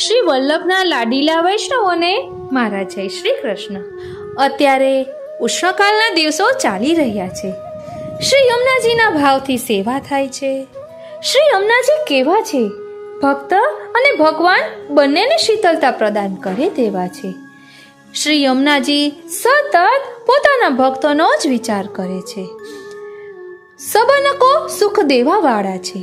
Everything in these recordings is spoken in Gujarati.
શ્રી વલ્લભના લાડીલા વૈષ્ણવોને મારા જય શ્રી કૃષ્ણ. અત્યારે ઉષ્ણકાલના દિવસો ચાલી રહ્યા છે. શ્રી યમુનાજીના ભાવથી સેવા થાય છે. શ્રી યમુનાજી કેવા છે? ભક્ત અને ભગવાન બંનેને શીતળતા પ્રદાન કરે તેવા છે. શ્રી યમુનાજી સતત પોતાના ભક્તોનો જ વિચાર કરે છે. સબનકો સુખ દેવા વાળા છે.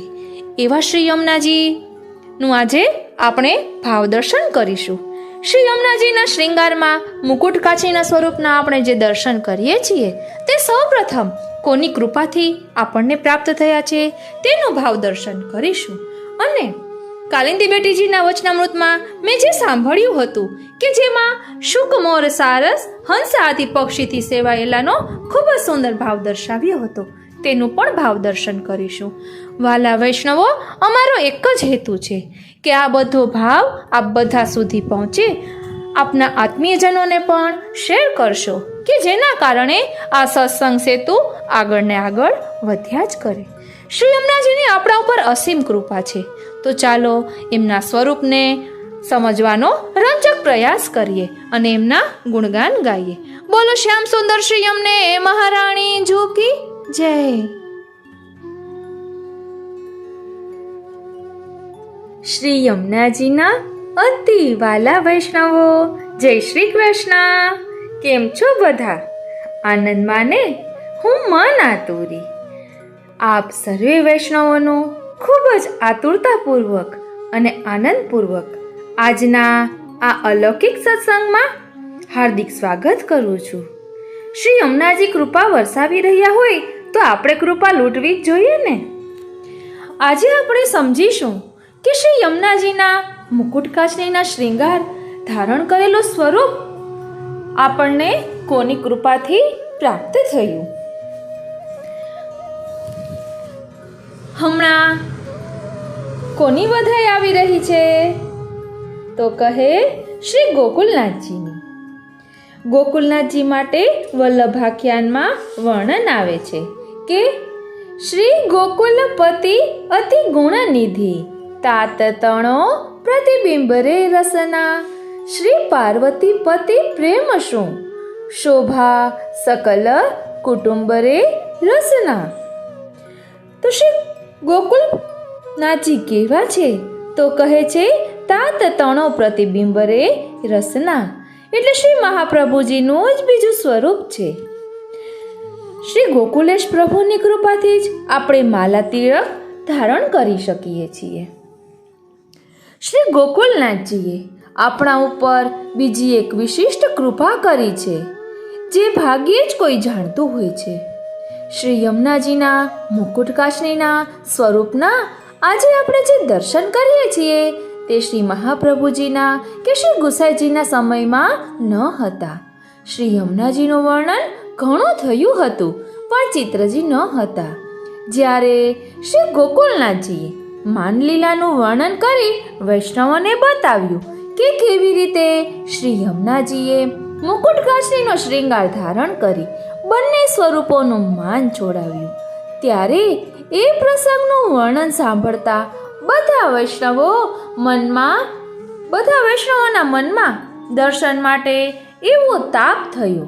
એવા શ્રી યમુનાજીનું આજે આપણે ભાવ દર્શન કરીશું. શ્રી યમુનાજીના શ્રૃંગારમાં મુકુટ કાછીના સ્વરૂપના આપણે જે દર્શન કરીએ છીએ તે સૌપ્રથમ કોની કૃપાથી આપણને પ્રાપ્ત થયા છે તેનું ભાવ દર્શન કરીશું. અને કાલિંદી બેટીજીના વચનામૃતમાં મેં જે સાંભળ્યું હતું કે જેમાં શુક મોર સારસ હંસ આદિ પક્ષીથી સેવાયેલાનો ખૂબ જ સુંદર ભાવ દર્શાવ્યો હતો, તેનું પણ ભાવ દર્શન કરીશું. વાલા વૈષ્ણવો, અમારો એક જ હેતુ છે કે આ બધો ભાવ આપ બધા સુધી પહોંચે. આપના આત્મીયજનોને પણ શેર કરશો કે જેના કારણે આ સત્સંગ સેતુ આગળ ને આગળ વધ્યા જ કરે. શ્રી યમુનાજીની આપણા ઉપર અસીમ કૃપા છે, તો ચાલો એમના સ્વરૂપને સમજવાનો રંજક પ્રયાસ કરીએ અને એમના ગુણગાન ગાઈએ. બોલો શ્યામ સુંદર શ્રી યમને મહારાણી કી જય. શ્રી યમુનાજીના અતિ વાલા વૈષ્ણવો, જય શ્રી કૃષ્ણ. કેમ છો બધા? આનંદમાં ને? હું મન આતુરી. આપ સર્વે વૈષ્ણવોનું ખૂબ જ આતુરતાપૂર્વક અને આનંદપૂર્વક આજના આ અલૌકિક સત્સંગમાં હાર્દિક સ્વાગત કરું છું. શ્રી યમુનાજી કૃપા વરસાવી રહ્યા હોય તો આપણે કૃપા લૂંટવી જ જોઈએ ને. આજે આપણે સમજીશું કે શ્રી યમુનાજીના મુકુટ કાછડીના શ્રૃંગાર ધારણ કરેલું સ્વરૂપ આપણને કોની કૃપાથી પ્રાપ્ત થયું. હમણાં કોની વધાઈ આવી રહી છે? તો કહે શ્રી ગોકુલનાથજીની. ગોકુલનાથજી માટે વલ્લભાખ્યાનમાં વર્ણન આવે છે કે શ્રી ગોકુલપતિ અતિ ગુણનિધિ તાત તણો પ્રતિબિંબ રે રસના શ્રી પાર્વતી પતિ પ્રેમ શું શોભા સકલ કુટુંબ રે રસના. તો શ્રી ગોકુલનાથજી કેવા છે? તો કહે છે તાત તણો પ્રતિબિંબ રે રસના, એટલે શ્રી મહાપ્રભુજીનું જ બીજું સ્વરૂપ છે. શ્રી ગોકુલેશ પ્રભુની કૃપાથી જ આપણે માલા તિલક ધારણ કરી શકીએ છીએ. શ્રી ગોકુલનાથજીએ આપણા ઉપર બીજી એક વિશિષ્ટ કૃપા કરી છે જે ભાગ્યે જ કોઈ જાણતું હોય છે. શ્રી યમુનાજીના મુકુટ કાછડીના સ્વરૂપના આજે આપણે જે દર્શન કરીએ છીએ તે શ્રી મહાપ્રભુજીના કે શ્રી ગુસાઈજીના સમયમાં ન હતા. શ્રી યમુનાજીનું વર્ણન ઘણું થયું હતું પણ ચિત્રજી ન હતા. જ્યારે શ્રી ગોકુલનાથજીએ માનલીલાનું વર્ણન કરી વૈષ્ણવોને બતાવ્યું કે કેવી રીતે શ્રી યમુનાજીએ મુકુટ કાછડીનો શ્રૃંગાર ધારણ કરી બંને સ્વરૂપોનું માન છોડાવ્યું, ત્યારે એ પ્રસંગનું વર્ણન સાંભળતા બધા વૈષ્ણવોના મનમાં દર્શન માટે એવો તાપ થયો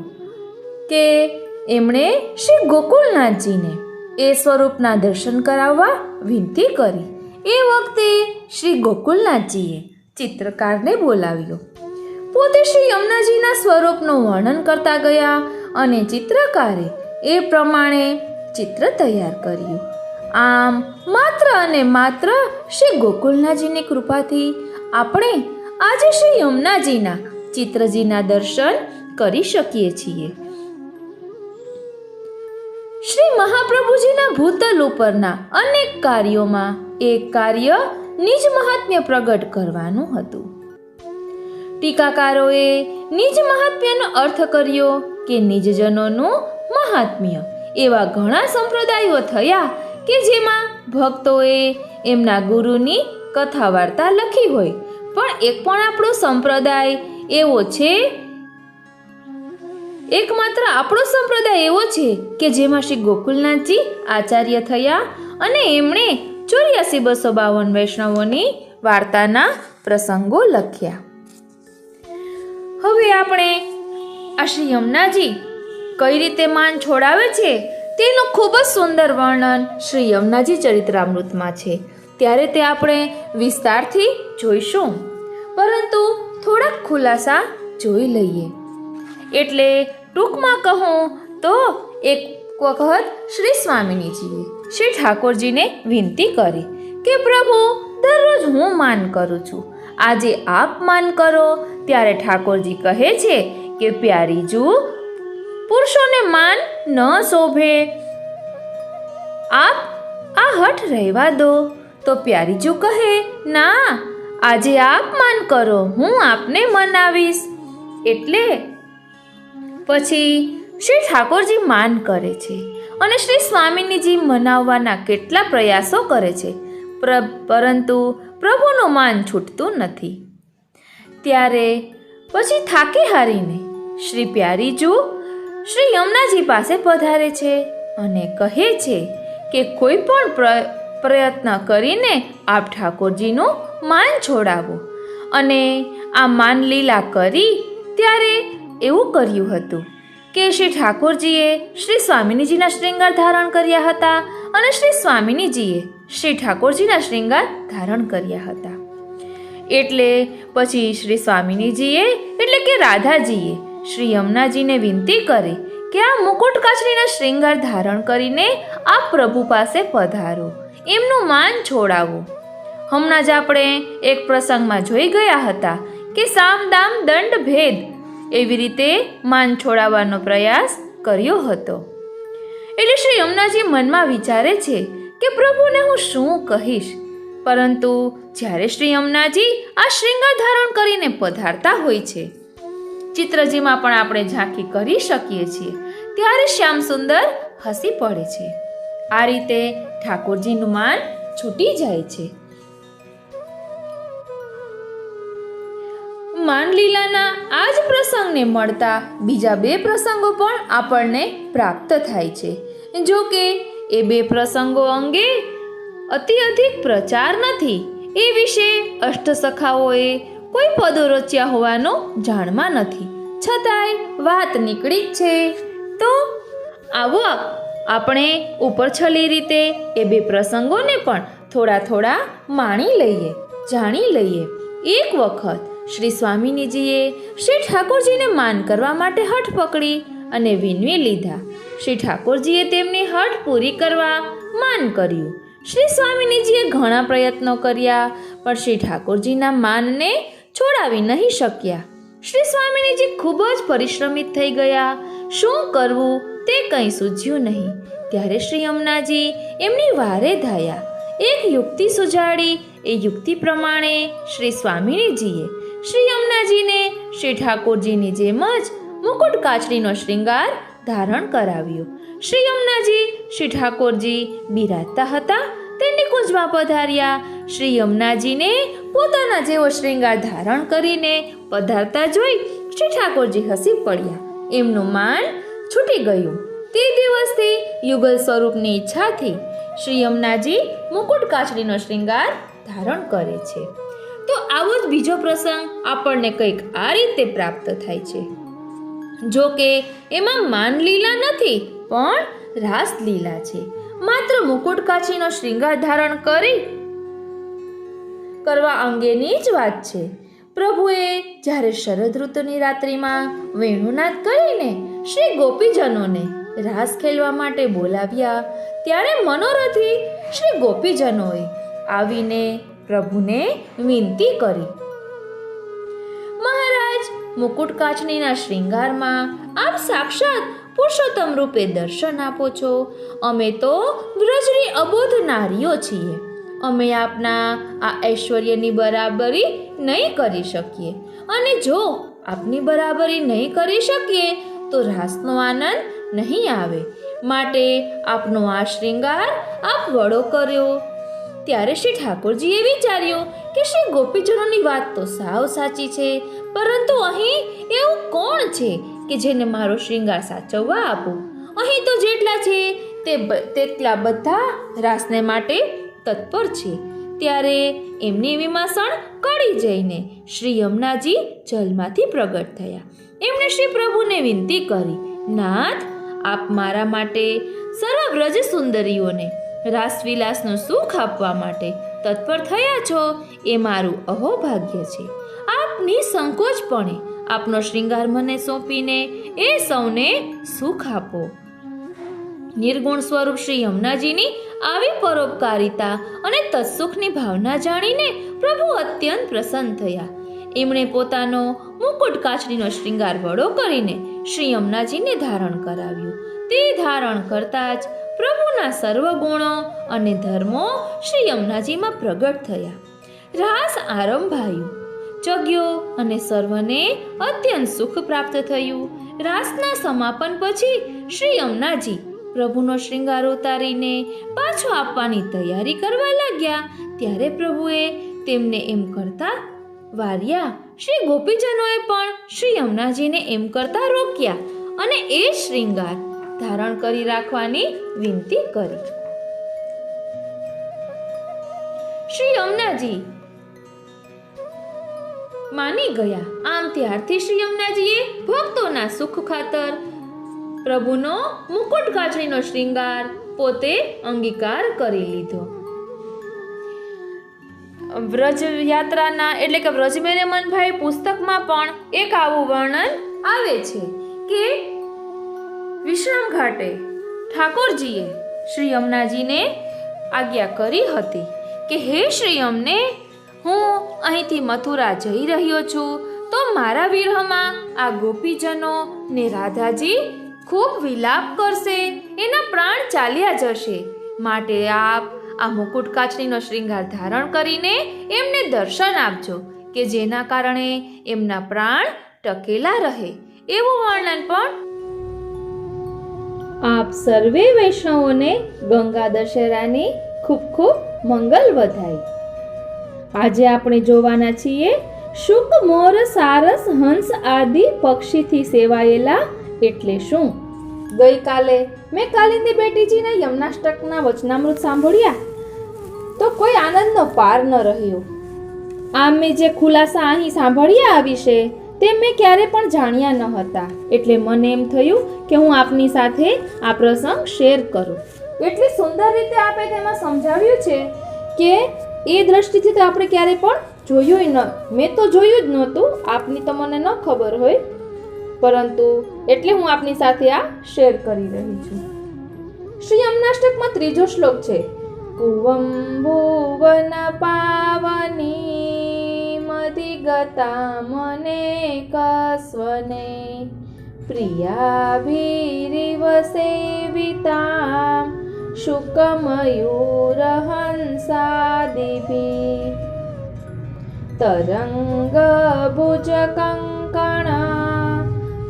કે એમણે શ્રી ગોકુલનાથજીને એ સ્વરૂપના દર્શન કરાવવા વિનંતી કરી. એ વખતે શ્રી ગોકુલનાથજીએ ચિત્રકારને બોલાવ્યો. પોતે શ્રી યમુનાજીના સ્વરૂપનું વર્ણન કરતા ગયા અને ચિત્રકારે એ પ્રમાણે ચિત્ર તૈયાર કર્યું. આમ માત્ર અને માત્ર શ્રી ગોકુલનાથજીની કૃપાથી આપણે આજે શ્રી યમુનાજીના ચિત્રજીના દર્શન કરી શકીએ છીએ. શ્રી મહાપ્રભુજીના ભૂતલ ઉપરના અનેક કાર્યોમાં એક કાર્ય નિજ મહાત્મ્ય પ્રગટ કરવાનું હતું. ટીકાકારોએ નિજ મહાત્મ્યનો અર્થ કર્યો કે નિજજનોનું મહાત્મ્ય. એવા ઘણા સંપ્રદાયો થયા કે જેમાં ભક્તોએ એમના ગુરુની કથા વાર્તા લખી હોય, પણ એક પણ આપણો સંપ્રદાય એવો છે, એકમાત્ર આપણો સંપ્રદાય એવો છે કે જેમાં શ્રી ગોકુલનાથજી આચાર્ય થયા અને એમણે 84,252 વૈષ્ણવોની વાર્તાના પ્રસંગો લખ્યા. હવે આપણે આ શ્રી યમુનાજી કઈ રીતે માન છોડાવે છે તેનું ખૂબ જ સુંદર વર્ણન શ્રી યમુનાજી ચરિત્રામૃતમાં છે. ત્યારે તે આપણે વિસ્તારથી જોઈશું, પરંતુ થોડાક ખુલાસા જોઈ લઈએ. એટલે ટૂંકમાં કહું તો એક વખત શ્રી સ્વામિનીજીએ શ્રી ઠાકોરજીને વિનંતી કરી કે પ્રભુ, દરરોજ હું માન કરું છું, આજે આપ માન કરો. ત્યારે ઠાકોરજી કહે છે કે પ્યારીજુ, પુરુષોને માન ન શોભે, આપ આ હઠ રહેવા દો. તો પ્યારીજુ કહે, ના, આજે આપ માન કરો, હું આપને મનાવીશ. એટલે પછી શ્રી ઠાકોરજી માન કરે છે અને શ્રી સ્વામિનીજી મનાવવાના કેટલા પ્રયાસો કરે છે, પરંતુ પ્રભુનું માન છૂટતું નથી. ત્યારે પછી થાકી હારીને શ્રી પ્યારીજુ શ્રી યમુનાજી પાસે પધારે છે અને કહે છે કે કોઈ પણ પ્રયત્ન કરીને આપ ઠાકોરજીનું માન છોડાવો. અને આ માન લીલા કરી ત્યારે એવું કર્યું હતું કે શ્રી ઠાકોરજીએ શ્રી સ્વામિનીજીના શ્રૃંગાર ધારણ કર્યા હતા અને શ્રી સ્વામિનીજીએ શ્રી ઠાકોરજીના શ્રૃંગાર ધારણ કર્યા હતા. એટલે પછી શ્રી સ્વામિનીજીએ એટલે કે રાધાજીએ શ્રી યમુનાજીને વિનંતી કરી કે આ મુકુટ કાછડીના શ્રૃંગાર ધારણ કરીને આપ પ્રભુ પાસે પધારો, એમનું માન છોડાવો. હમણાં જ આપણે એક પ્રસંગમાં જોઈ ગયા હતા કે સામ દામ દંડ ભેદ એવી રીતે માન છોડાવવાનો પ્રયાસ કર્યો હતો. એટલે શ્રી યમુનાજી મનમાં વિચારે છે કે પ્રભુને હું શું કહીશ, પરંતુ જ્યારે શ્રી યમુનાજી આ શ્રૃંગાર ધારણ કરીને પધારતા હોય છે, ચિત્રજીમાં પણ આપણે ઝાંખી કરી શકીએ છીએ, ત્યારે શ્યામ સુંદર હસી પડે છે. આ રીતે ઠાકોરજીનું માન છૂટી જાય છે. માનલીલાના આ જ પ્રસંગને મળતા બીજા 2 પ્રસંગો પણ આપણને પ્રાપ્ત થાય છે. જો કે એ 2 પ્રસંગો અંગે અધિક પ્રચાર નથી. એ વિશે અષ્ટસખાઓએ કોઈ પદો રચ્યા હોવાનું જાણમાં નથી, છતાંય વાત નીકળી જ છે. તો આવો આપણે ઉપરછલી રીતે એ 2 પ્રસંગોને પણ થોડા માણી લઈએ, જાણી લઈએ. એક વખત શ્રી સ્વામિનીજીએ શ્રી ઠાકોરજીને માન કરવા માટે હઠ પકડી અને વિનવી લીધા. શ્રી ઠાકોરજીએ તેમની હઠ પૂરી કરવા માન કર્યું. શ્રી સ્વામિનીજીએ ઘણા પ્રયત્નો કર્યા, પણ શ્રી ઠાકોરજીના માનને છોડાવી નહીં શક્યા. શ્રી સ્વામિનીજી ખૂબ જ પરિશ્રમિત થઈ ગયા. શું કરવું તે કંઈ સૂઝ્યું નહીં. ત્યારે શ્રી યમુનાજી એમની વારે ધાયા. એક યુક્તિ સુજાડી. એ યુક્તિ પ્રમાણે શ્રી સ્વામિનીજીએ શ્રી યમુનાજીને શ્રી ઠાકોરજીની જેમ જ મુકુટ કાછડીનો શ્રૃંગાર ધારણ કરાવ્યો. શ્રી યમુનાજી શ્રી ઠાકોરજી બિરાજતા હતા તે નિકુંજમાં પધાર્યા. શ્રી યમુનાજીને પોતાના જેવો શ્રૃંગાર ધારણ કરીને પધારતા જોઈ શ્રી ઠાકોરજી હસી પડ્યા. એમનું માન છૂટી ગયું. તે દિવસથી યુગલ સ્વરૂપની ઈચ્છાથી શ્રી યમુનાજી મુકુટ કાછડીનો શ્રૃંગાર ધારણ કરે છે. તો આવો જ બીજો પ્રસંગ આપણને કંઈક આ રીતે પ્રાપ્ત થાય છે. જો કે એમાં માનલીલા નથી, પણ રાસલીલા છે. માત્ર મુકુટ કાછડીનો શ્રૃંગાર ધારણ કરવા અંગેની જ વાત છે. પ્રભુએ જ્યારે શરદ ઋતુની રાત્રિમાં વેણુનાદ કરીને શ્રી ગોપીજનોને રાસ ખેલવા માટે બોલાવ્યા, ત્યારે મનોરથી શ્રી ગોપીજનોએ આવીને પ્રભુને વિનંતી કરી, મહારાજ, મુકુટ કાછડીના શ્રૃંગારમાં આપ સાક્ષાત પુરુષોત્તમ રૂપે દર્શન આપો છો. અમે તો વ્રજની અબોધ નારીઓ છીએ. અમે આપના આ ઐશ્વર્યની બરાબરી નહીં કરી શકીએ, અને જો આપની બરાબરી નહીં કરી શકીએ તો રાસનો આનંદ નહીં આવે. માટે આપનો આ શ્રૃંગાર આપ વડો કર્યો. ત્યારે શ્રી ઠાકોરજીએ વિચાર્યું કે શ્રી ગોપીજનોની વાત તો સાવ સાચી છે, પરંતુ અહીં એવું કોણ છે કે જેને મારો શ્રૃંગાર સાચવવા આપું? અહીં તો જેટલા છે તેટલા બધા રાસને માટે તત્પર છે. ત્યારે એમની વિમાસણ કળી જઈને શ્રી યમુનાજી જલમાંથી પ્રગટ થયા. એમણે શ્રી પ્રભુને વિનંતી કરી, નાથ, આપ મારા માટે સર્વ વ્રજ સુંદરીઓને રાસવિલાસનું સુખ આપવા માટે તત્પર થયા છો એ મારું અહોભાગ્ય છે. આપ નિસંકોચપણે આપનો શ્રૃંગાર મને સોંપીને એ સૌને સુખ આપો. નિર્ગુણ સ્વરૂપ શ્રી યમુનાજીની આવી પરોપકારિતા અને તત્સુખની ભાવના જાણીને પ્રભુ અત્યંત પ્રસન્ન થયા. એમણે પોતાનો મુકુટ કાચડીનો શ્રૃંગાર વડો કરીને શ્રી યમુનાજીને ધારણ કરાવ્યું. તે ધારણ કરતા જ પ્રભુના સર્વ ગુણો અને ધર્મો શ્રી યમુનાજીમાં પ્રગટ થયા. રાસ આરંભાયું, જગ્યો અને સર્વને અત્યંત સુખ પ્રાપ્ત થયું. રાસના સમાપન પછી શ્રી યમુનાજી પ્રભુનો શ્રૃંગાર ઉતારીને પાછો આપવાની તૈયારી કરવા લાગ્યા. ત્યારે પ્રભુએ તેમને એમ કરતા વાર્યા. શ્રી ગોપીજનોએ પણ શ્રી યમુનાજીને એમ કરતા રોક્યા અને એ શ્રૃંગાર ધારણ કરી રાખવાની વિનંતી કરી. શ્રી યમુનાજી માની ગયા. આમ ત્યારથી શ્રી યમુનાજીએ ભક્તોના સુખ ખાતર પ્રભુનો મુકુટ કાચડીનો શ્રૃંગાર પોતે અંગીકાર કરી લીધો. વ્રજ યાત્રાના એટલે કે વ્રજ મેરે મનભાઈ પુસ્તકમાં પણ એક આવું વર્ણન આવે છે કે વિશ્રામ ઘાટે ઠાકોરજીએ શ્રી યમુનાજીને આજ્ઞા કરી હતી કે હે શ્રી યમને, હું અહીંથી મથુરા જઈ રહ્યો છું તો મારા વિરહમાં આ ગોપીજનો ને રાધાજી ખૂબ વિલાપ કરશે, એના પ્રાણ ચાલ્યા જશે. માટે આપ આ મુકુટ કાચડીનો શ્રૃંગાર ધારણ કરીને એમને દર્શન આપજો કે જેના કારણે એમના પ્રાણ ટકેલા રહે. એવું વર્ણન પણ. આપ સર્વે વૈષ્ણવોને ગંગા દશેરાની ખૂબ ખૂબ મંગલ વધાય. આજે આપણે જોવાના છીએ શુક, મોર, સારસ, હંસ આદિ પક્ષીથી સેવાયેલા એટલે શું. ગઈકાલે મેં કાલિંદી બેટીજીના યમનાષ્ટકના વચનામૃત સાંભળ્યા તો કોઈ આનંદનો પાર ન રહ્યો. આમ મેં જે ખુલાસા અહીં સાંભળ્યા આ વિશે તે મેં ક્યારે પણ જાણ્યા ન હતા. એટલે મને એમ થયું કે હું આપની સાથે આ પ્રસંગ શેર કરું. એટલી સુંદર રીતે આપે તેમાં સમજાવ્યું છે કે એ દ્રષ્ટિથી તો આપણે ક્યારે પણ જોયું મેં તો જોયું જ નહોતું. આપની તો મને ન ખબર હોય, પરંતુ એટલે હું આપની સાથે આ શેર કરી રહી છું. શ્રી યમનાષ્ટકમાં ત્રીજો શ્લોક છે. કુવમ ભુવન પાવની મધિગતા મને કસ્વને પ્રિયાભીરિવ સેવિતા શુકમયુર હંસાદિભી તરંગ ભુજ કંકણા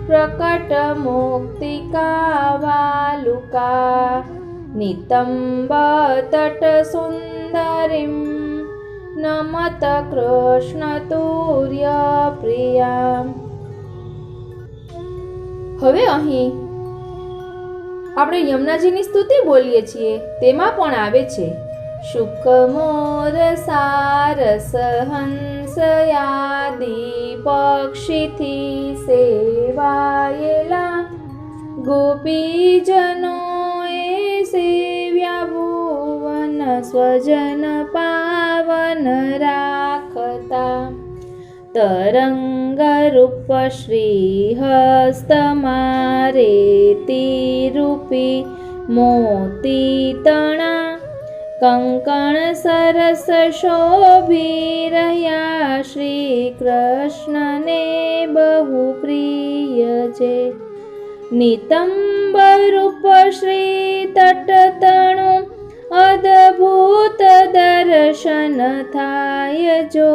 પ્રકટ મુક્તિકા વાલુકા નિતંબ તટ સુંદરીમ નમત કૃષ્ણ તુર્ય પ્રિયા. હવે અહીં આપણે યમુનાજીની સ્તુતિ બોલીએ છીએ તેમાં પણ આવે છે શુક, મોર, સારસ, હંસ યાદિ પક્ષીથી સેવાયેલા ગોપીજનોએ સેવ્યા ભુવન સ્વજન પાવન રાખતા. તરંગ રૂપ શ્રી હસ્ત મારે તિરૂપી મોતી તણા કંકણ સરસ શોભી રહ્યા શ્રી કૃષ્ણને બહુ પ્રિય છે. નિતંબ રૂપ શ્રી તટતણું અદ્ભુત દર્શન થાય જો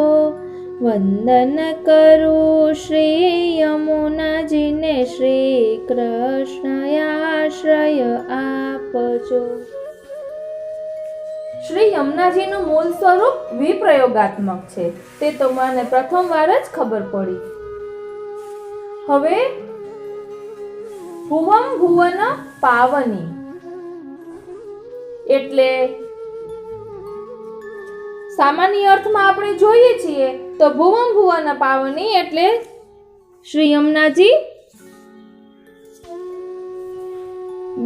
વંદન કરું શ્રી યમુનાજીને શ્રી કૃષ્ણ આશ્રય આપજો. શ્રી યમુનાજીનું મૂળ સ્વરૂપ વિપ્રયોગાત્મક છે તે તો મને પ્રથમવાર જ ખબર પડી. હવે ભુવમ ભુવન પાવની એટલે સામાન્ય અર્થમાં આપણે જોઈએ છીએ તો ભુવમ ભુવન પાવની એટલે શ્રી યમુનાજી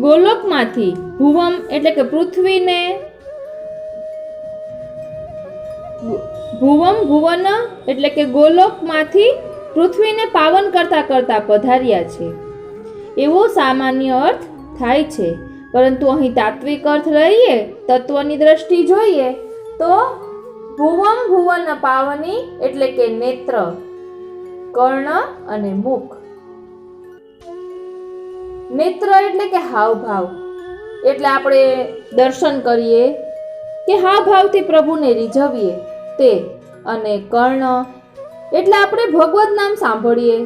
ગોલોકમાંથી ભુવમ એટલે કે પૃથ્વીને, ભુવમ ભુવન એટલે કે ગોલોકમાંથી પૃથ્વીને પાવન કરતા કરતા પધાર્યા છે એવો સામાન્ય અર્થ થાય છે. પરંતુ અહીં તાત્વિક અર્થ લઈએ, તત્વની દ્રષ્ટિ જોઈએ તો ભુવમ ભુવન પાવની એટલે કે નેત્ર, કર્ણ અને મુખ. નેત્ર એટલે કે હાવભાવ, એટલે આપણે દર્શન કરીએ કે હાવભાવથી પ્રભુને રીઝવીએ તે, અને કર્ણ એટલે આપણે ભગવદ નામ સાંભળીએ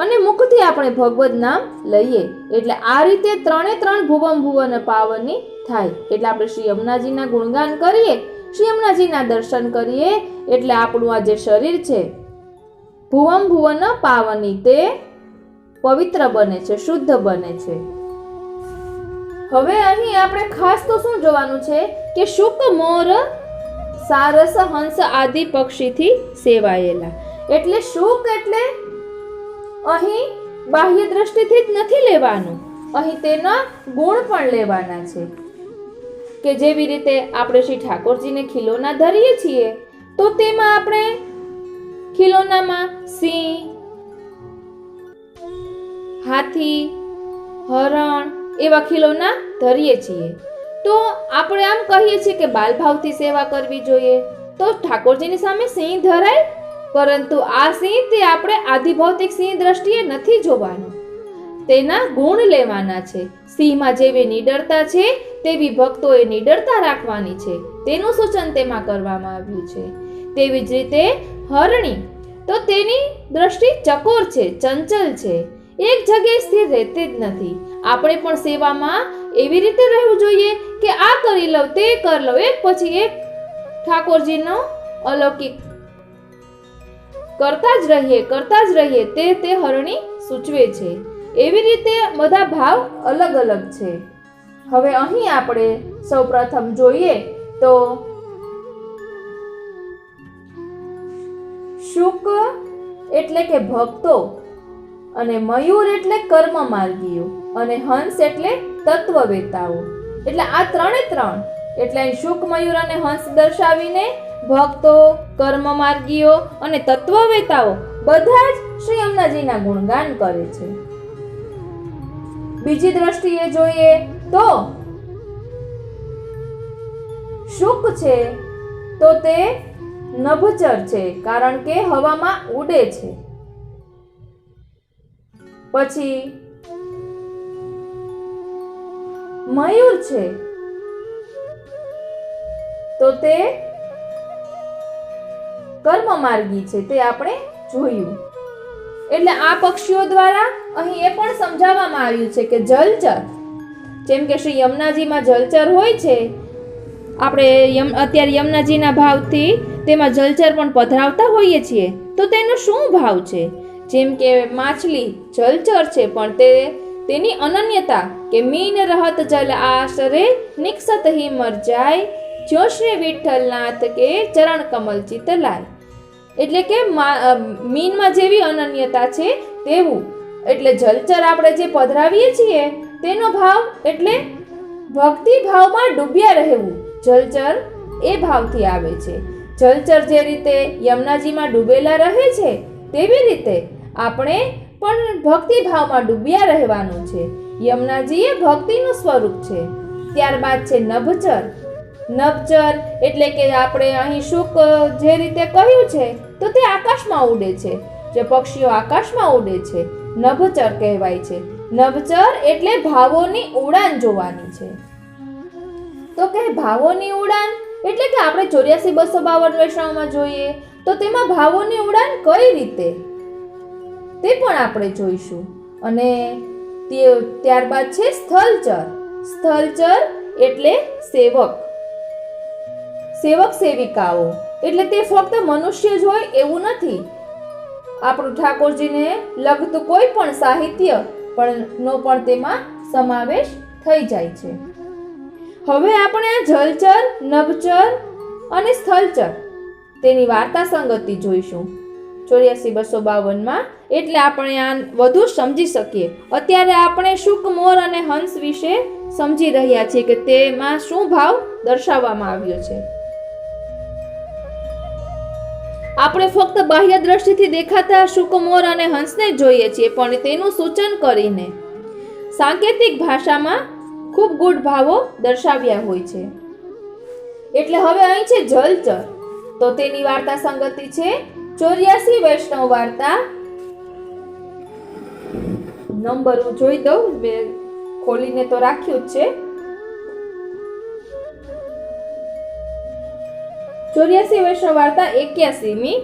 અને મુખથી આપણે ભગવદ નામ લઈએ. એટલે આ રીતે ત્રણ ભુવમ ભુવન પાવની થાય. એટલે આપણે શ્રી યમુનાજીના ગુણગાન કરીએ, શ્રી યમુનાજીના દર્શન કરીએ એટલે આપણું આ જે શરીર છે ભુવમ ભુવન પાવની તે પવિત્ર બને છે, શુદ્ધ બને છે. હવે અહીં આપણે ખાસ તો શું જોવાનું છે કે શુક મોર સારસ હંસ આદિ પક્ષીથી સેવાયેલા. એટલે શુક એટલે અહીં બાહ્ય દ્રષ્ટિથી જ નથી લેવાનું, અહીં તેના ગુણ પણ લેવાના છે. કે જેવી રીતે આપણે શ્રી ઠાકોરજીને ખીલોના ધરીએ છીએ તો તેમાં આપણે ખીલોનામાં સિંહ, હાથી, હરણ એવા ખીલોના ધરીએ છીએ. તો આપણે આમ કહીએ છીએ કે બાલભાવથી સેવા કરવી જોઈએ, તો ઠાકોરજીની સામે સિંહ ધરાય, પરંતુ આ સિંહ તે આપણે આધિભૌતિક સિંહ દ્રષ્ટિએ નથી જોવાનું, તેના ગુણ લેવાના છે. સિંહમાં જેવી નિડરતા છે તેવી ભક્તોએ નિડરતા રાખવાની છે, તેનું સૂચન તેમાં કરવામાં આવ્યું છે. તેવી જ રીતે હરણી, તો તેની દ્રષ્ટિ ચકોર છે, ચંચલ છે, એક જગ્યાએ સ્થિર રહેતી જ નથી. આપણે પણ સેવામાં એવી રીતે રહેવું જોઈએ કે આ કરી લઉં, તે કરી લઉં, એક પછી એક ઠાકોરજીનો અલૌકિક કરતા જ રહીએ તે હરણી સૂચવે છે. એવી રીતે બધા ભાવ અલગ અલગ છે. હવે અહીં આપણે સૌપ્રથમ જોઈએ તો શુક એટલે કે ભક્તો, અને મયુર એટલે કર્મ માર્ગીઓ, અને હંસ એટલે તત્વવેતાઓ. એટલે આ ત્રણ એટલે અહીં શુક, મયુર અને હંસ દર્શાવીને ભક્તો, કર્મ માર્ગીઓ અને તત્વવેતાઓ બધા જ શ્રી યમુનાજીના ગુણગાન કરે છે. બીજી દ્રષ્ટિએ જોઈએ તો શુક છે તો તે નભચર છે, કારણ કે હવામાં ઉડે છે. પછી મયુર છે તો તે કર્મ માર્ગી છે, તે આપણે જોયું. એટલે આ પક્ષીઓ દ્વારા અહીં એ પણ સમજાવવામાં આવ્યું છે કે જલચર, જેમ કે શ્રી યમુનાજીમાં જલચર હોય છે, આપણે અત્યારે યમુનાજીના ભાવથી તેમાં જલચર પણ પધરાવતા હોઈએ છીએ, તો તેનો શું ભાવ છે? જેમ કે માછલી જલચર છે, પણ તેની અનન્યતા કે મીન રહત જલ આશરે નિક્ષત હી મર જાય, જો શ્રી વિઠ્ઠલનાથ કે ચરણ કમલ ચિત લાય. એટલે કે મીનમાં જેવી અનન્યતા છે તેવું. એટલે જલચર આપણે જે પધરાવીએ છીએ તેનો ભાવ એટલે ભક્તિ ભાવમાં ડૂબ્યા રહેવું. જલચર એ ભાવથી આવે છે. જલચર જે રીતે યમુનાજીમાં ડૂબેલા રહે છે તેવી રીતે આપણે પણ ભક્તિ ભાવમાં ડૂબ્યા રહેવાનું છે. યમુનાજી એ ભક્તિનું સ્વરૂપ છે. ત્યારબાદ છે નભચર. નભચર એટલે કે આપણે અહીં શુક જે રીતે કહ્યું છે તો તે આકાશમાં ઉડે છે, જે પક્ષીઓ આકાશમાં ઉડે છે નભચર કહેવાય છે. નભચર એટલે ભાવોની ઉડાન જોવાની છે. તો કે ભાવોની ઉડાન એટલે કે આપણે 84-252 વૈષ્ણવમાં જોઈએ તો તેમાં ભાવોની ઉડાન કઈ રીતે તે પણ આપણે જોઈશું. અને ત્યારબાદ છે સ્થલચર. સ્થલચર એટલે સેવક, સેવિકાઓ. એટલે તે ફક્ત મનુષ્ય જ હોય એવું નથી, આપણું ઠાકોરજીને લગતું કોઈ પણ સાહિત્ય નો પણ તેમાં સમાવેશ થઈ જાય છે. હવે આપણે આ જલચર, નભચર અને સ્થળચર તેની વાર્તા સંગતિ જોઈશું 84-252 એટલે આપણે આ વધુ સમજી શકીએ. અત્યારે આપણે શુક, મોર અને હંસ વિશે સમજી રહ્યા છીએ કે તેમાં શું ભાવ દર્શાવવામાં આવ્યો છે. આપણે ફક્ત બાહ્ય દ્રષ્ટિથી દેખાતા શુક, મોર અને હંસને જોઈએ છીએ, પણ તેનું સૂચન કરીને સાંકેતિક ભાષામાં ખૂબ ગૂઢ ભાવો દર્શાવ્યા હોય છે. એટલે હવે અહીં છે જલચર, તો તેની વાર્તા સંગતિ છે 84 વૈષ્ણવ વાર્તા. નંબર હું જોઈ દઉં, મેં ખોલીને તો રાખ્યું જ છે. 84 વૈષ્ણવ વાર્તા 81મી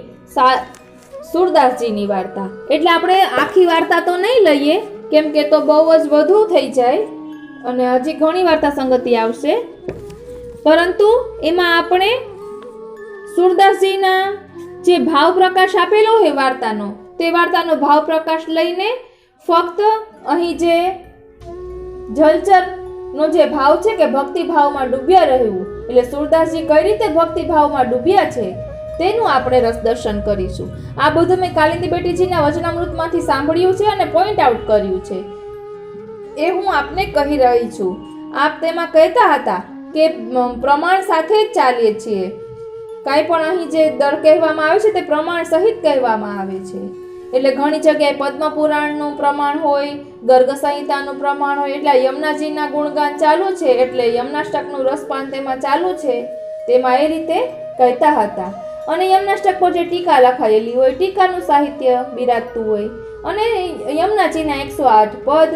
સુરદાસજીની વાર્તા. એટલે આપણે આખી વાર્તા તો નહીં લઈએ, કેમ કે તો બહુ જ વધુ થઈ જાય અને હજી ઘણી વાર્તા સંગતિ આવશે, પરંતુ એમાં આપણે સુરદાસજીના જે ભાવ પ્રકાશ આપેલો હોય વાર્તાનો, તે વાર્તાનો ભાવ પ્રકાશ લઈને ફક્ત અહીં જે જલચરનો જે ભાવ છે કે ભક્તિ ભાવમાં ડૂબ્યા રહેવું, એટલે સુરદાસજી કઈ રીતે ભક્તિ ભાવમાં ડૂબ્યા છે તેનું આપણે રસ દર્શન કરીશું. આ બધું મેં કાલિંદી બેટીજીના વચનામૃતમાંથી સાંભળ્યું છે અને પોઈન્ટ આઉટ કર્યું છે, એ હું આપને કહી રહી છું. આપ તેમાં કહેતા હતા કે પ્રમાણ સાથે જ ચાલીએ છીએ. કાંઈ પણ અહીં જે દર કહેવામાં આવે છે તે પ્રમાણ સહિત કહેવામાં આવે છે. એટલે ઘણી જગ્યાએ પદ્મ પુરાણનું પ્રમાણ હોય, ગર્ગ સંહિતાનું પ્રમાણ હોય, એટલે યમુનાજીના ગુણગાન ચાલુ છે, એટલે યમનાષ્ટકનું રસપાન તેમાં ચાલુ છે, તેમાં એ રીતે કહેતા હતા. અને યમનાષ્ટક પર જે ટીકા લખાયેલી હોય, ટીકાનું સાહિત્ય બિરાજતું હોય, અને યમુનાજીના 108 પદ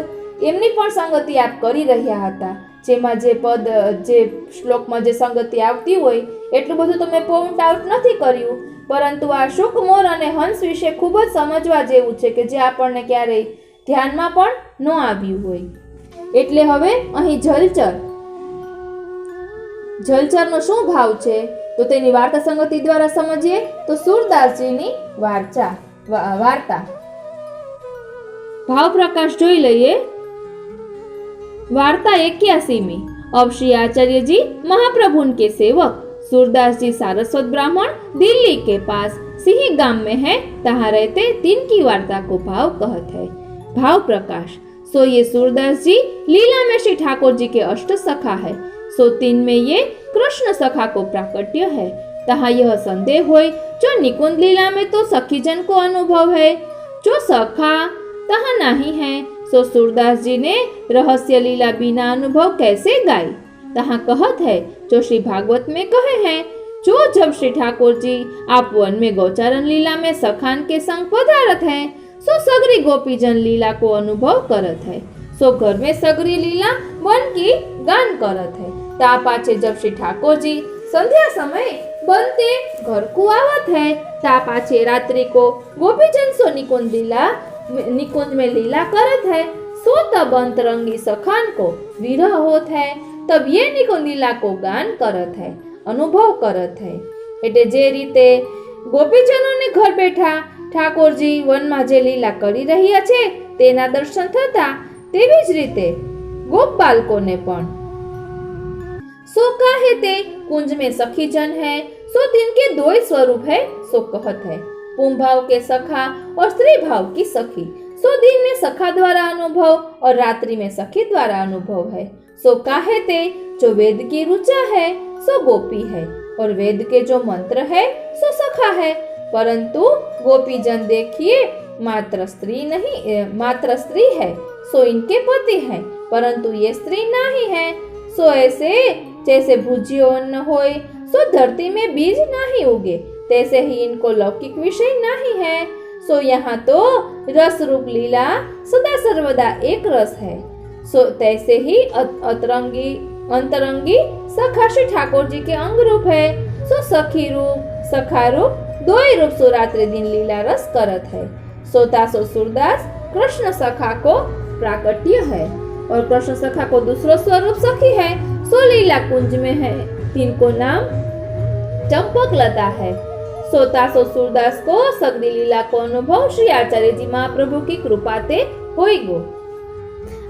એમની પણ સંગતિ આપ કરી રહ્યા હતા. જેમાં જે પદ, જે શ્લોકમાં જે સંગતિ આવતી હોય એટલું બધું તો મેં પોઈન્ટ આઉટ નથી કર્યું, પરંતુ આ શુક, મોર અને હંસ વિશે ખૂબ જ સમજવા જેવું છે કે જે આપણને ક્યારેય ધ્યાનમાં પણ ન આવ્યું હોય. એટલે હવે અહીં જલચરનો શું ભાવ છે તો તેની વાર્તા સંગતિ દ્વારા સમજીએ તો સુરદાસજીની વાર્તા ભાવ પ્રકાશ જોઈ લઈએ. वार्ता 81वीं. अब श्री आचार्य जी महाप्रभु के सेवक सूरदास जी सारस्वत ब्राह्मण दिल्ली के पास सिंह गांव में है, तहाँ रहते 3 की वार्ता को भाव कहत है. भाव प्रकाश. सो ये सूरदास जी लीला में श्री ठाकुर जी के अष्ट सखा है, सो 3 में ये कृष्ण सखा को प्राकट्य है. तहाँ यह संदेह होय जो निकुंज लीला में तो सखी जन को अनुभव है, जो सखा तहाँ नहीं है, सो सूरदास जी ने रहस्य लीला बिना अनुभव कैसे गाई. तहाँ कहत है जो श्री भागवत में कहे हैं, जो जब श्री ठाकुर जी आप वन में गौचारण लीला में सखान के संग पधारत हैं, सो सगरी गोपीजन लीला को अनुभव करत है, सो घर में सगरी लीला वन की गान करत है. ता पाछे जब श्री ठाकुर जी संध्या समय बनते घर को आवत है, ता पाछे रात्रि को गोपीजन सो निकुंज में लीला करत है, सो तब अंतरंगी सखान को विरह होत है, तब ये निकुंज लीला को गान करत है, अनुभव करत है. એટલે જે રીતે ગોપીજનોને ઘર બેઠા ઠાકોરજી વનમાં જે લીલા કરી રહ્યા છે તેના દર્શન થતા, તેવી જ રીતે ગોપ બાળકોને પણ. सो काहे ते कुंज में सखी जन है, सो तिनके 2 स्वरूप है, सो कहत है. पुम भाव के सखा और स्त्री भाव की सखी, सो दिन में सखा द्वारा अनुभव और रात्रि में सखी द्वारा अनुभव है. सो काहे ते जो वेद की रुचा है सो गोपी है, और वेद के जो मंत्र है सो सखा है, परंतु गोपीजन देखिए मात्र स्त्री है, सो इनके पति है, परंतु ये स्त्री नहीं है. सो ऐसे जैसे भुजियो अन्न होय, सो धरती में बीज नहीं उगे, तैसे ही इनको लौकिक विषय नहीं है. सो यहाँ तो रस रूप लीला सदा सर्वदा एक रस है. सो तैसे ही अंतरंगी सखा श्री ठाकुर जी के अंग रूप है. सो सखी रूप सखा रूप 2 रूप सो रात्रि दिन लीला रस करत है. सो तासो सूरदास कृष्ण सखा को प्राकट्य है, और कृष्ण सखा को दूसरो स्वरूप सखी है. सो लीला कुंज में है, तिनको नाम चंपक लता है. सो तासो सूरदास को सगरी लीला को अनुभव श्री आचार्य जी महाप्रभु की कृपा ते होई गो.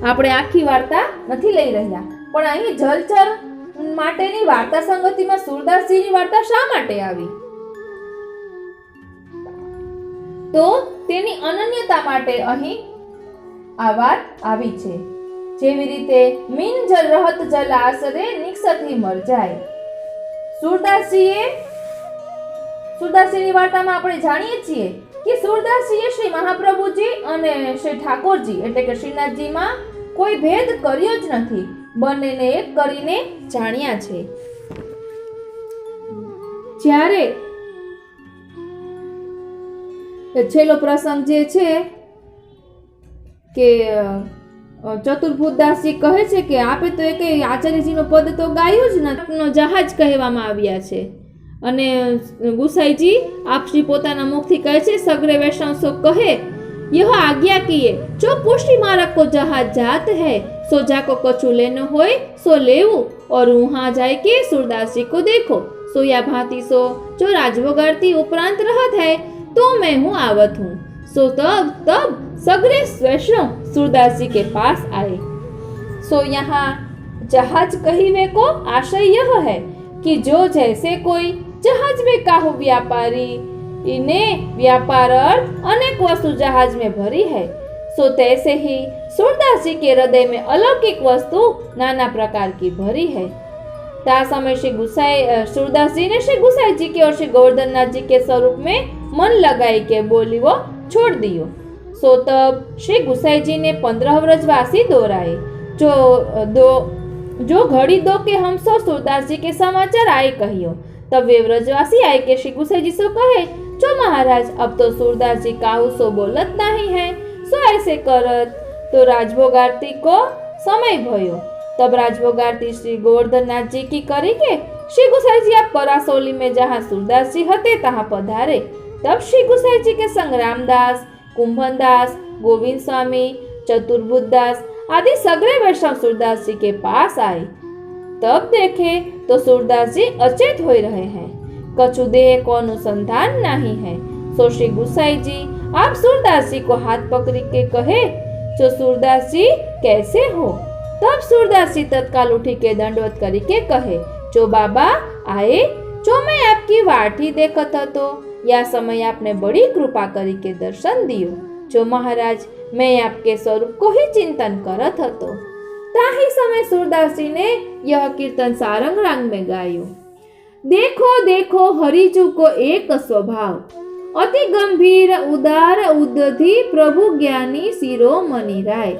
આપણે આખી વાર્તા નથી લઈ રહ્યા, પણ અહીં જલચર માટેની વાર્તા સંગતિમાં સૂરદાસજીની વાર્તા શા માટે આવી? તો તેની અનન્યતા માટે અહીં આ વાત આવી છે. જેવી રીતે મીન જલ રહત જલ આસરે નિક્ષથી મર જાય. સૂરદાસજીની વાર્તામાં આપણે જાણીએ છીએ કે સૂરદાસજીએ શ્રી મહાપ્રભુજી અને શ્રી ઠાકોરજી એટલે કે શ્રીનાથજીમાં કોઈ ભેદ કર્યો જ નથી. બંનેને એક કરીને જાણ્યા છે. જ્યારે છેલ્લો પ્રસંગ જે છે કે ચતુર્ભુજદાસજી કહે છે કે આપે તો એક આચાર્યજીનો પદ તો ગાયું જ નથી, જહાજ કહેવામાં આવ્યા છે. અને ગુસાઈજી આપ શ્રી પોતાના મુખથી કહે છે સગરે વૈષ્ણવ સો કહે यह आज्ञा किए जो पुष्टि मार्ग को जहाज जात है सो जाको कछु लेनो होय सो लेवू और वहां जाए के सूरदास जी को देखो सो या भांति सो जो राजभोगारती उपरांत रहत है तो मैं हूँ आवत हूँ. सो तब सगरे वैष्णव सूरदास जी के पास आए. सो यहाँ जहाज कहिवे को आशय यह है कि जो जैसे कोई जहाज में काहू व्यापारी इन्हें व्यापार अर्थ अनेक वस्तु जहाज में भरी है सो तैसे ही सूरदास जी के हृदय में अलौकिक वस्तु नाना प्रकार की भरी है. ता समय श्री सूरदास जी ने श्री गुसाई जी के और श्री गोवर्धन नाथ जी के स्वरूप में मन लगाई के बोली वो छोड़ दियो. सो तब श्री गुसाई जी ने 15 व्रजवासी दोहराए जो घड़ी दो के हम सो सूरदास जी के समाचार आए कहियो. तब वे व्रजवासी आए के श्री गुसाई जी सो कहे जो महाराज अब तो सूरदास जी काहू सो बोलत नहीं है सो ऐसे करत तो राजभोग आरती को समय भयो. तब राजभोग आरती श्री गोवर्धन नाथ जी की करी के श्री गुसाई जी आप परासोली में जहाँ सूरदास जी हते तहाँ पधारे. तब श्री गुसाई जी के संग रामदास, कुंभनदास, गोविंद स्वामी, चतुर्भुजदास आदि सगरे वैष्णव सूरदास जी के पास आए. तब देखे तो सूरदास जी अचेत हो रहे हैं, कछु देह को अनुसंधान नहीं है. सो श्री गुसाई जी आप सूरदास जी को हाथ पकड़ी के कहे जो सूरदास जी कैसे हो. तब सूरदास जी तत्काल उठी के दंडवत करी के कहे जो बाबा आए जो मैं आपकी वाटी देखत तो या समय आपने बड़ी कृपा करी के दर्शन दियो. जो महाराज मैं आपके स्वरूप को ही चिंतन करत हतो. ताही समय सूरदास जी ने यह कीर्तन सारंग राग में गायो. देखो देखो हरिजू को एक स्वभाव अति गंभीर उदार उदधि प्रभु ज्ञानी शिरोमणि राय.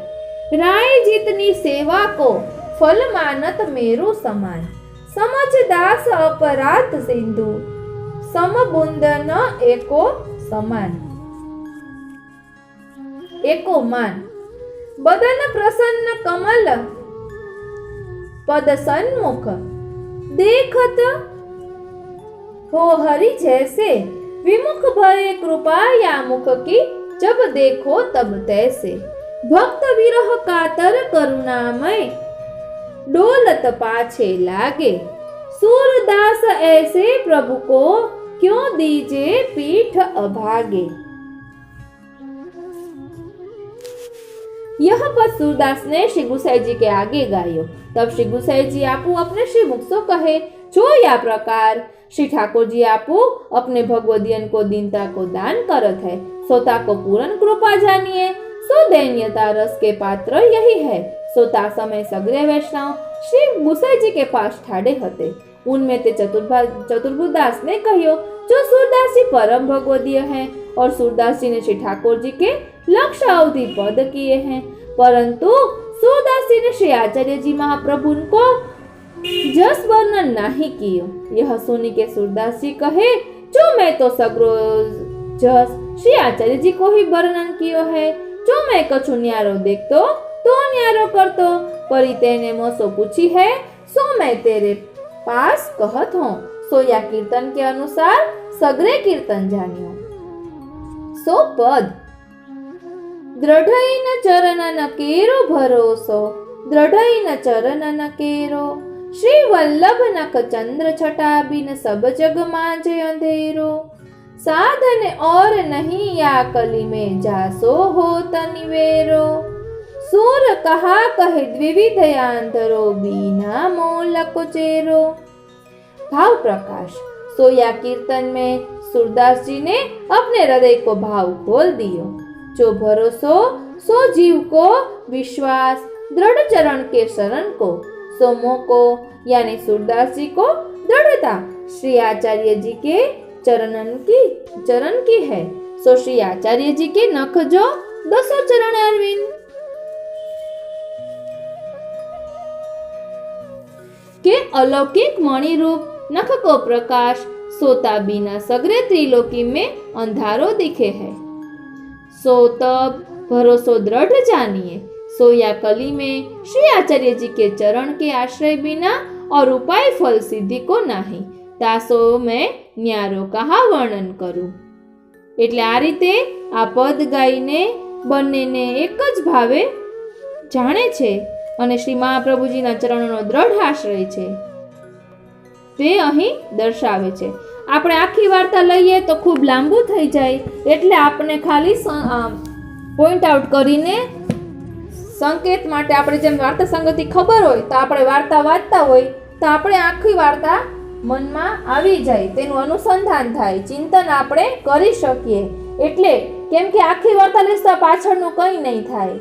राय जितनी सेवा को फल मानत मेरु समान. समझ दास अपराध सिंधु समबुंदन एको समान. एको मान बदन प्रसन्न कमल पद सन्मुख देखत हो हरि जैसे विमुख भय कृपा या मुख की जब देखो तब तैसे. भक्त विरह कातर करुणामय डोलत पाछे लागे. सूरदास ऐसे प्रभु को क्यों दीजे पीठ अभागे. यह पद सूरदास ने श्री गुसाई जी के आगे गायो. तब श्री गुसाई जी आपू अपने श्री मुख सो कहे जो या प्रकार श्री ठाकुर जी आपू अपने भगवदियन को दीनता को दान करत है सोता को पूर्ण कृपा जानिए. सो दैन्यता रस के पात्र यही है. सोता समय सगरे वैष्णव श्री गुसाई जी के पास ठाड़े हते. उनमें ते चतुर्भुजदास ने कहियो जो सूरदास जी परम भगवदीय हैं और सूरदास जी ने श्री ठाकुर जी के लक्ष्य अवधि पद किए हैं, परंतु सूरदास जी ने श्री आचार्य जी महाप्रभु को जस वर्णन नहीं कियो. यह सुनी के सूरदास जी कहे जो मैं तो सगरो जस श्री आचार्य जी को ही वर्णन कियो है. जो मैं कछु न्यारो देखतो तो न्यारो करतो परी तेने मोसो पूछी है सो मैं तेरे पास कहत हूँ. सो या कीर्तन के अनुसार सगरे कीर्तन जानियो. सो पद દ્રઢઈ ન ચરણ ન કેરો ભરોસો દ્રઢઈ ન ચરણ ન કેરો શ્રી વલ્લભ નખ ચંદ્ર છટા બિન સબ જગ માજે અંધેરો साधन और नहीं या कली में जासो हो तनिवेरो सूर कहा कहे द्विविधयांतरो बीना मोलक चेरो। भाव प्रकाश। सोया कीर्तन में सूरदास जी ने अपने हृदय को भाव खोल दियो। जो भरोसो सो जीव को विश्वास, दृढ़ चरण के शरण को, सो मोको यानी सूरदास जी को दृढ़ता श्री आचार्य जी के चरण की है। सो श्री आचार्य जी के नख जो दसो चरण अरविंद। के अलौकिक मणि रूप नख को प्रकाश, सोता बिना सगरे त्रिलोकी में अंधारो दिखे है। सो तब भरोसो दृढ़ जानिए, सोया कली में श्री आचार्य जी के चरण के आश्रय बिना और उपाय फल सिद्धि को नहीं। तासो मैं न्यारो कहा वर्णन करूं। એટલે આ રીતે આ પદ ગાઈને બંનેને એક જ ભાવે જાણે છે અને શ્રી મહાપ્રભુજીના ચરણોનો દ્રઢ આશ્રય છે તે અહીં દર્શાવે છે। આપણે આખી વાર્તા લઈએ તો ખૂબ લાંબુ થઈ જાય, એટલે આપણે ખાલી પોઈન્ટ આઉટ કરીને સંકેત માટે આપણે જેમ વાર્તા સંગતિ ખબર હોય તો આપણે વાર્તા વાંચતા હોય તો આપણે આખી વાર્તા મનમાં આવી જાય, તેનું અનુસંધાન થાય, ચિંતન આપણે કરી શકીએ। એટલે કેમ કે આખી વાર્તા લેતા પાછળનું કંઈ નહીં થાય।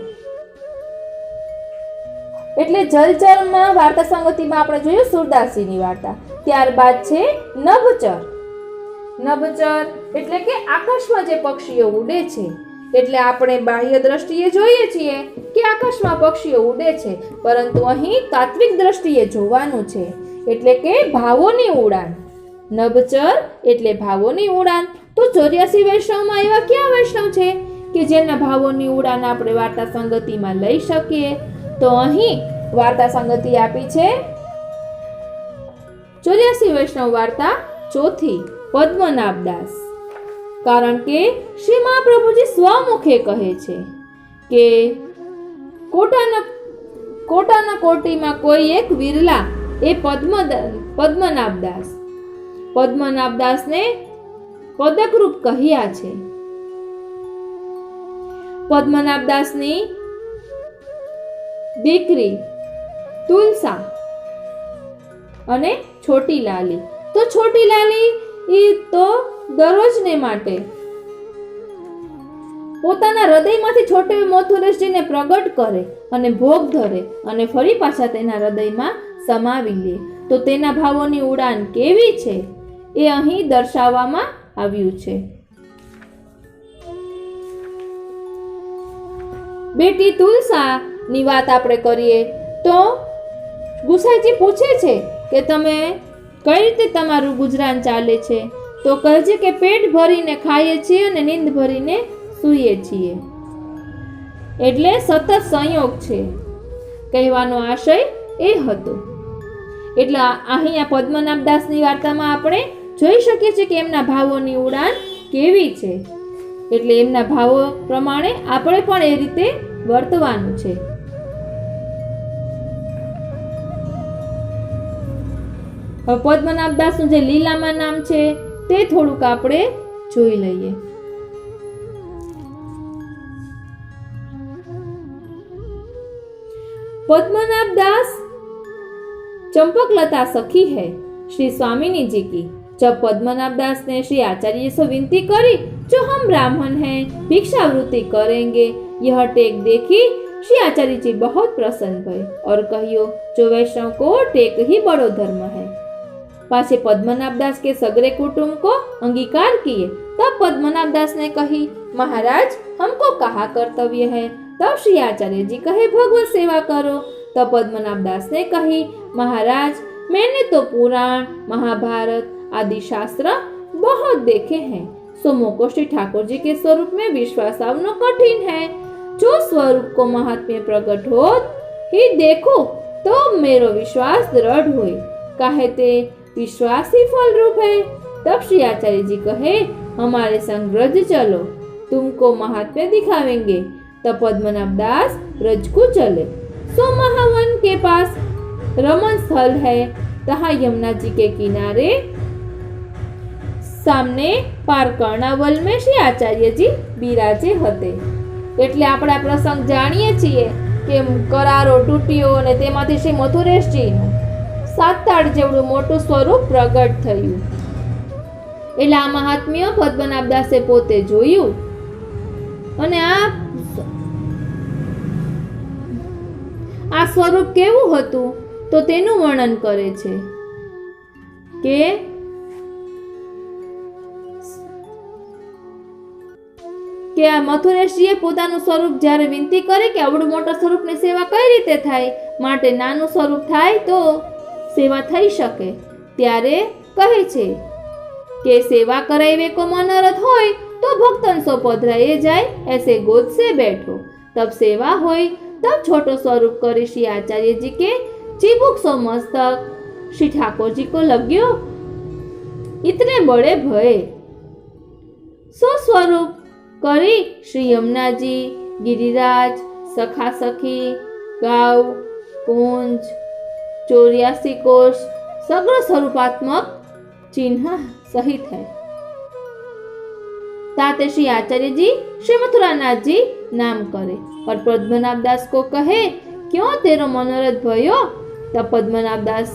એટલે જલચરમાં વાર્તા સંગતિમાં આપણે જોયું સુરદાસજીની વાર્તા। ત્યારબાદ છે નભચર। નભચર એટલે કે આકાશમાં જે પક્ષીઓ ઉડે છે। એટલે આપણે બાહ્ય દ્રષ્ટિએ જોઈએ છીએ કે આકાશમાં પક્ષીઓ ઉડે છે, પરંતુ અહીં તાત્વિક દ્રષ્ટિએ જોવાનું છે, એટલે કે ભાવોની ઉડાન। નભચર એટલે ભાવોની ઉડાન। તો 84 વૈષ્ણવમાં એવા કયા વૈષ્ણવ છે કે જેના ભાવોની ઉડાન આપણે વાર્તા સંગતિમાં લઈ શકીએ? તો અહીં વાર્તા સંગતિ આપી છે 84 વૈષ્ણવ વાર્તા ચોથી, પદ્મનાભદાસ। કારણ કે શ્રી મહાપ્રભુજી સ્વમુખે કહે છે કે કોટાના કોટીમાં કોઈ એક વિરલા એ પદ્મનાભદાસને પદકરૂપ કહ્યા છે। પદ્મનાભદાસની દીકરી તુલસા અને છોટી લાલી। તો છોટી લાલી એ તો દરરોજને માટે પોતાના હૃદયમાંથી છોટે મથુરેશજીને પ્રગટ કરે અને ભોગ ધરે અને ફરી પાછા તેના હૃદયમાં સમાવી લે। તો તેના ભાવોની ઉડાન કેવી છે એ અહીં દર્શાવવામાં આવ્યું છે। બેટી તુલસાની વાત આપણે કરીએ તો ગુસાઈજી પૂછે છે કે તમે કઈ રીતે તમારું ગુજરાન ચાલે છે? તો કહે છે કે પેટ ભરીને ખાઈએ છીએ અને નીંદ ભરીને સૂઈએ છીએ। એટલે સતત સંયોગ છે, કહેવાનો આશય એ હતો। એટલે અહીંયા પદ્મનાભદાસની વાર્તામાં આપણે જોઈ શકીએ છીએ કે એમના ભાવોની ઉડાન કેવી છે। એટલે એમના ભાવો પ્રમાણે આપણે પણ એ રીતે વર્તવાનું છે। હવે પદ્મનાભદાસનું જે લીલામાં નામ છે તે થોડુંક આપણે જોઈ લઈએ। पद्मनाभदास चंपकलता सखी है श्री स्वामिनी जी की। जब पद्मनाभदास ने श्री आचार्य से विनती करी, जो हम ब्राह्मण हैं, भिक्षावृत्ति करेंगे। यह टेक देखी श्री आचार्य जी बहुत प्रसन्न भय और कहियो, जो वैष्णव को टेक ही बड़ो धर्म है। पाछे पद्मनाभदास के सगरे कुटुंब को अंगीकार किए। तब पद्मनाभदास ने कही, महाराज हमको कहा कर्तव्य है? तब श्री आचार्य जी कहे, भगवत सेवा करो। तब पद्मनाभदास ने कही, महाराज मैंने तो पुराण, महाभारत आदि शास्त्र बहुत देखे हैं, सो मोको श्री ठाकुर जी के स्वरूप में विश्वास आवनो कठिन है। जो स्वरूप को महात्म्य प्रकट हो ही देखो तो मेरो विश्वास दृढ़ होए, काहे ते विश्वास ही फल रूप है। तब श्री आचार्य जी कहे, हमारे संग ब्रज चलो, तुमको महात्म्य दिखावेंगे। तब पद्मनाभदास ब्रज को चले। सो महावन के पास रमन स्थल है, तहाँ यमुना जी के किनारे सामने पार कर्णावल में श्री आचार्य जी बिराजे हते। એટલે આપણે આ પ્રસંગ જાણીએ છીએ કે કરારો તૂટ્યો અને તેમાંથી શ્રી મથુરેશજીનું 7 તાળ જેવડું મોટું સ્વરૂપ પ્રગટ થયું. એટલે આ મહાત્મ્ય પદ્મનાભદાસે પોતે જોયું અને આ સ્વરૂપ કેવું હતું તો તેનું વર્ણન કરે છે કે આ મથુરેશજીએ પોતાનું સ્વરૂપ જ્યારે વિનંતી કરી કે આવડું મોટા સ્વરૂપની સેવા કઈ રીતે થાય, માટે નાનું સ્વરૂપ થાય તો સેવા થઈ શકે, ત્યારે કહે છે કે सेवा कराइवे को मनोरथ होय तो भक्तन सो पधराए जाए ऐसे गोद से बैठो. तब सेवा होय तब छोटो स्वरूप करी श्री आचार्य जी के चिबुक सो मस्तक श्री ठाकुर जी को लग्यो इतने बड़े भय. सो स्वरूप करी श्री यमुना जी, गिरिराज, सखा सखी, गाव, कुंज, 84 कोष सगळ स्वरूपात्मक चिन्ह सहित है. ताते श्री आचार्य जी श्री मथुरानाथ जी नाम करे और पद्मनाभ दास को कहे क्यों तेरो मनोरथ भयो. तब पद्मनाभ दास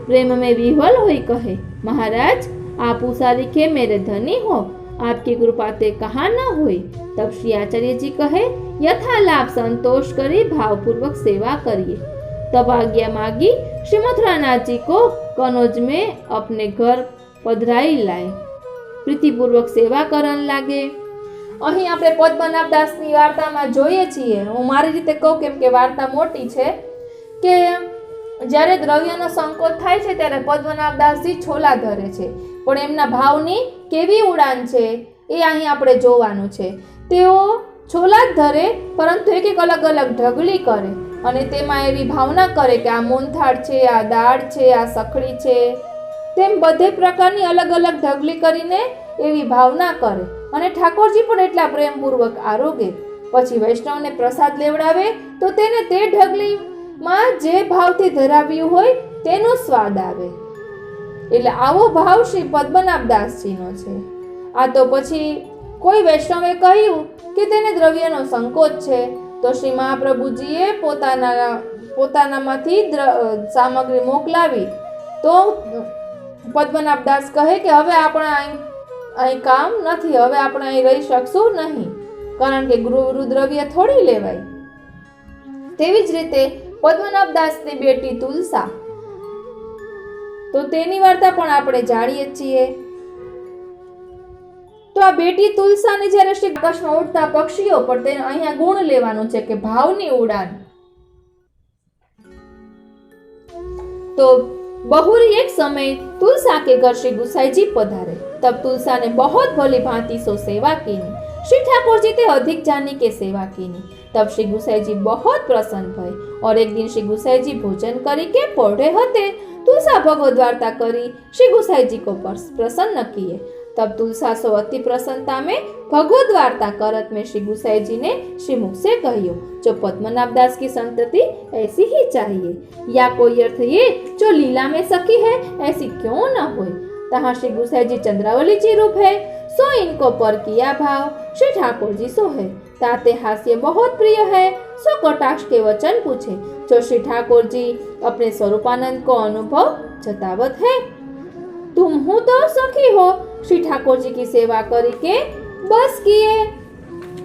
प्रेम में विह्वल होई कहे महाराज आप उसारिखे मेरे धनी हो, आपकी कृपा ते कहा न हुई. तब श्री आचार्य जी कहे यथा लाभ संतोष करी भावपूर्वक सेवा करिए. तब आज्ञा मांगी श्री मथुरानाथ जी को कनौज में अपने घर पधराई लाए, प्रीतिपूर्वक सेवा करन लागे. અહીં આપણે પદ્મનાભ દાસની વાર્તામાં જોઈએ છીએ, હું મારી રીતે કહું કેમ કે વાર્તા મોટી છે, કે જ્યારે દ્રવ્યનો સંકોચ થાય છે ત્યારે પદ્મનાભ દાસજી છોલા ધરે છે, પણ એમના ભાવની કેવી ઉડાન છે એ અહીં આપણે જોવાનું છે. તેઓ છોલા જ ધરે પરંતુ એક એક અલગ અલગ ઢગલી કરે અને તેમાં એવી ભાવના કરે કે આ મોનથાળ છે, આ દાળ છે, આ સખડી છે, તેમ બધે પ્રકારની અલગ અલગ ઢગલી કરીને એવી ભાવના કરે અને ઠાકોરજી પણ એટલા પ્રેમપૂર્વક આરોગે. પછી વૈષ્ણવને પ્રસાદ લેવડાવે તો તેને તે ઢગલીમાં જે ભાવથી ધરાવ્યું હોય તેનો સ્વાદ આવે. એટલે આવો ભાવ શ્રી પદ્મનાભ દાસજીનો છે. આ તો પછી કોઈ વૈષ્ણવે કહ્યું કે તેને દ્રવ્યનો સંકોચ છે તો શ્રી મહાપ્રભુજીએ પોતાનામાંથી સામગ્રી મોકલાવી તો પદ્મનાભ દાસ કહે કે હવે આપણે અહીં કામ નથી, હવે આપણે અહીં રહી શકશું નહીં, કારણ કે ગુરુ દ્રવ્ય થોડી લેવાય. તેવી જ રીતે પદ્મનાભ દાસની બેટી તુલસા, તો તેની વાર્તા પણ આપણે જાણીએ છીએ. તો આ બેટી તુલસાને જ્યારે શ્રી આકાશમાં ઉડતા પક્ષીઓ પર તેને અહીંયા ગુણ લેવાનું છે કે ભાવની ઉડાન. तो बहुरी एक समय तुलसा के घर श्री गुसाई जी पधारे. तब तुलसा ने बहुत भली भांति सो सेवा कीनी. श्री ठाकुर जी ते अधिक जानी के सेवा कीनी. तब श्री गुसाई जी बहुत प्रसन्न भय और एक दिन श्री गुसाई जी भोजन करी के पढ़े हते. तुलसा भगवद वार्ता करी श्री गुसाई जी को प्रसन्न किए. तब तुलसा सो अति प्रसन्नता में भगवद वार्ता करत में श्री गुसाई जी ने श्रीमुख से कहियो जो पद्मनाभ दास की संतति ऐसी ही चाहिए, या कोई अर्थ ये जो लीला में सखी है ऐसी क्यों न हो. तहाँ श्री गुसाई जी चंद्रावली जी रूप है सो इनको पर किया भाव श्री ठाकुर जी सो है. ताते हास्य बहुत प्रिय है सो कटाक्ष के वचन पूछे जो श्री ठाकुर जी अपने स्वरूपानंद को अनुभव जतावत है. तुम हूँ तो सखी हो, श्री ठाकुर जी की सेवा करी के बस किए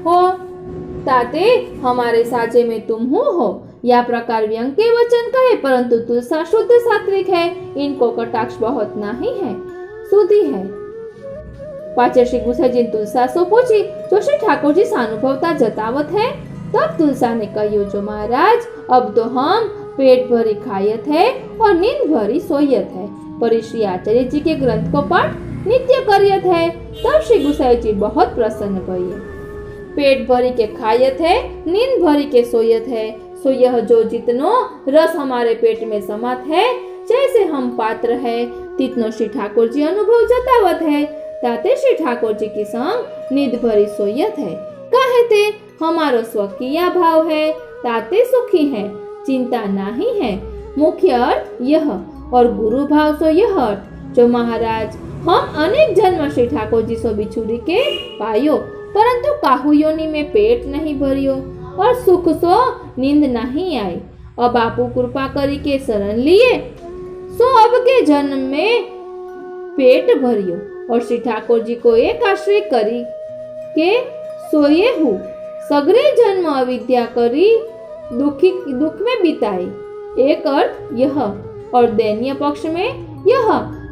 हो, ताते हमारे साजे में तुम हो. या प्रकार व्यंग के वचन कहे, परंतु तुलसा शुद्ध सात्विक है, इनको कटाक्ष बहुत नहीं है, शुद्धि है. पाचे श्री गुसाई जी तुलसा सो पूछी जो श्री ठाकुर जी सानुभवता जतावत है. तब तुलसा ने कहियो जो महाराज अब तो हम पेट भरी खायत है और नींद भरी सोयत है, पर श्री आचार्य जी के ग्रंथ को पाठ नित्य करियत है. तब श्री गुसाई जी बहुत प्रसन्न भये. पेट भरी के खायत है, नींद भरी के सोयत है, सो यह जो जितनो रस हमारे पेट में समात है, जैसे हम पात्र है तितनो श्री ठाकुर जी अनुभव जतावत है. ताते श्री ठाकुर जी की संग नींद भरी सोयत है. कहते हमारो स्वकीय भाव है, ताते सुखी है, चिंता नहीं है. मुख्य अर्थ यह और गुरु भाव सो यह अर्थ जो महाराज हम अनेक जन्म श्री ठाकुर जी सो बिछुड़ी के पायो, परंतु काहू योनि में पेट नहीं भरियो और सुख सो नींद नहीं आई। अब आपू कृपा करी के शरण लिए, सो अब के जन्म में पेट भरियो। और श्री ठाकुर जी को एक आश्रय करी के सोए हूँ, सगरे जन्म अविद्या करी दुख में बिताई। एक अर्थ यह और दैन्य पक्ष में यह,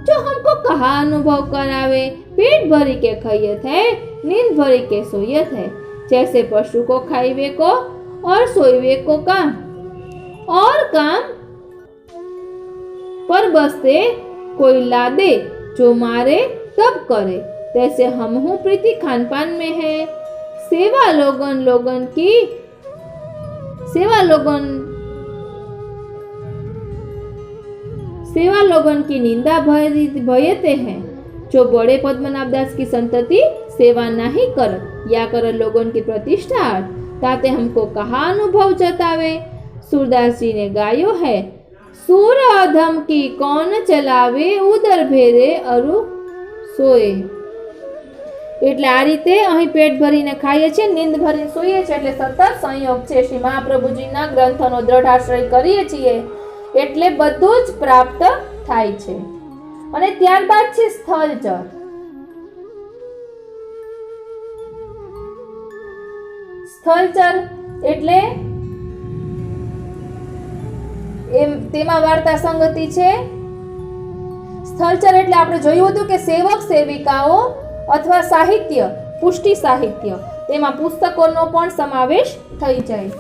जो हमको कहा अनुभव करावे, पेट भरी के खइयत है, नींद भरी के सोयत है। जैसे पशु को खाइवे को और सोइवे को काम, और काम पर बसते कोई लादे, जो मारे तब करे। तैसे हम हूँ प्रीति खान पान में है, सेवा लोगन की निंदा भयते हैं। जो बड़े पद्मनाभ दास की संतति सेवा नहीं कर या कर लोगन की प्रतिष्ठा, ताते हमको कहा अनुभव जतावे। सूरदास जी ने गायो है, सूर अधम की कौन चलावे, उदर भेरे अरु सोए। એટલે આ રીતે અહીં પેટ ભરીને ખાઈએ છીએ, નીંદ ભરીને સૂઈએ છીએ, એટલે સતત સંયોગ છે। શ્રી મહાપ્રભુજીના ગ્રંથોનો દ્રઢ આશ્રય કરીએ છીએ એટલે બધું જ પ્રાપ્ત થાય છે। અને ત્યારબાદ છે સ્થળચર। સ્થળચર એટલે તેમાં વાર્તા સંગતિ છે। સ્થળચર એટલે આપણે જોયું હતું કે સેવક સેવિકાઓ અથવા સાહિત્ય, પુષ્ટિ સાહિત્ય, તેમાં પુસ્તકોનો પણ સમાવેશ થઈ જાય।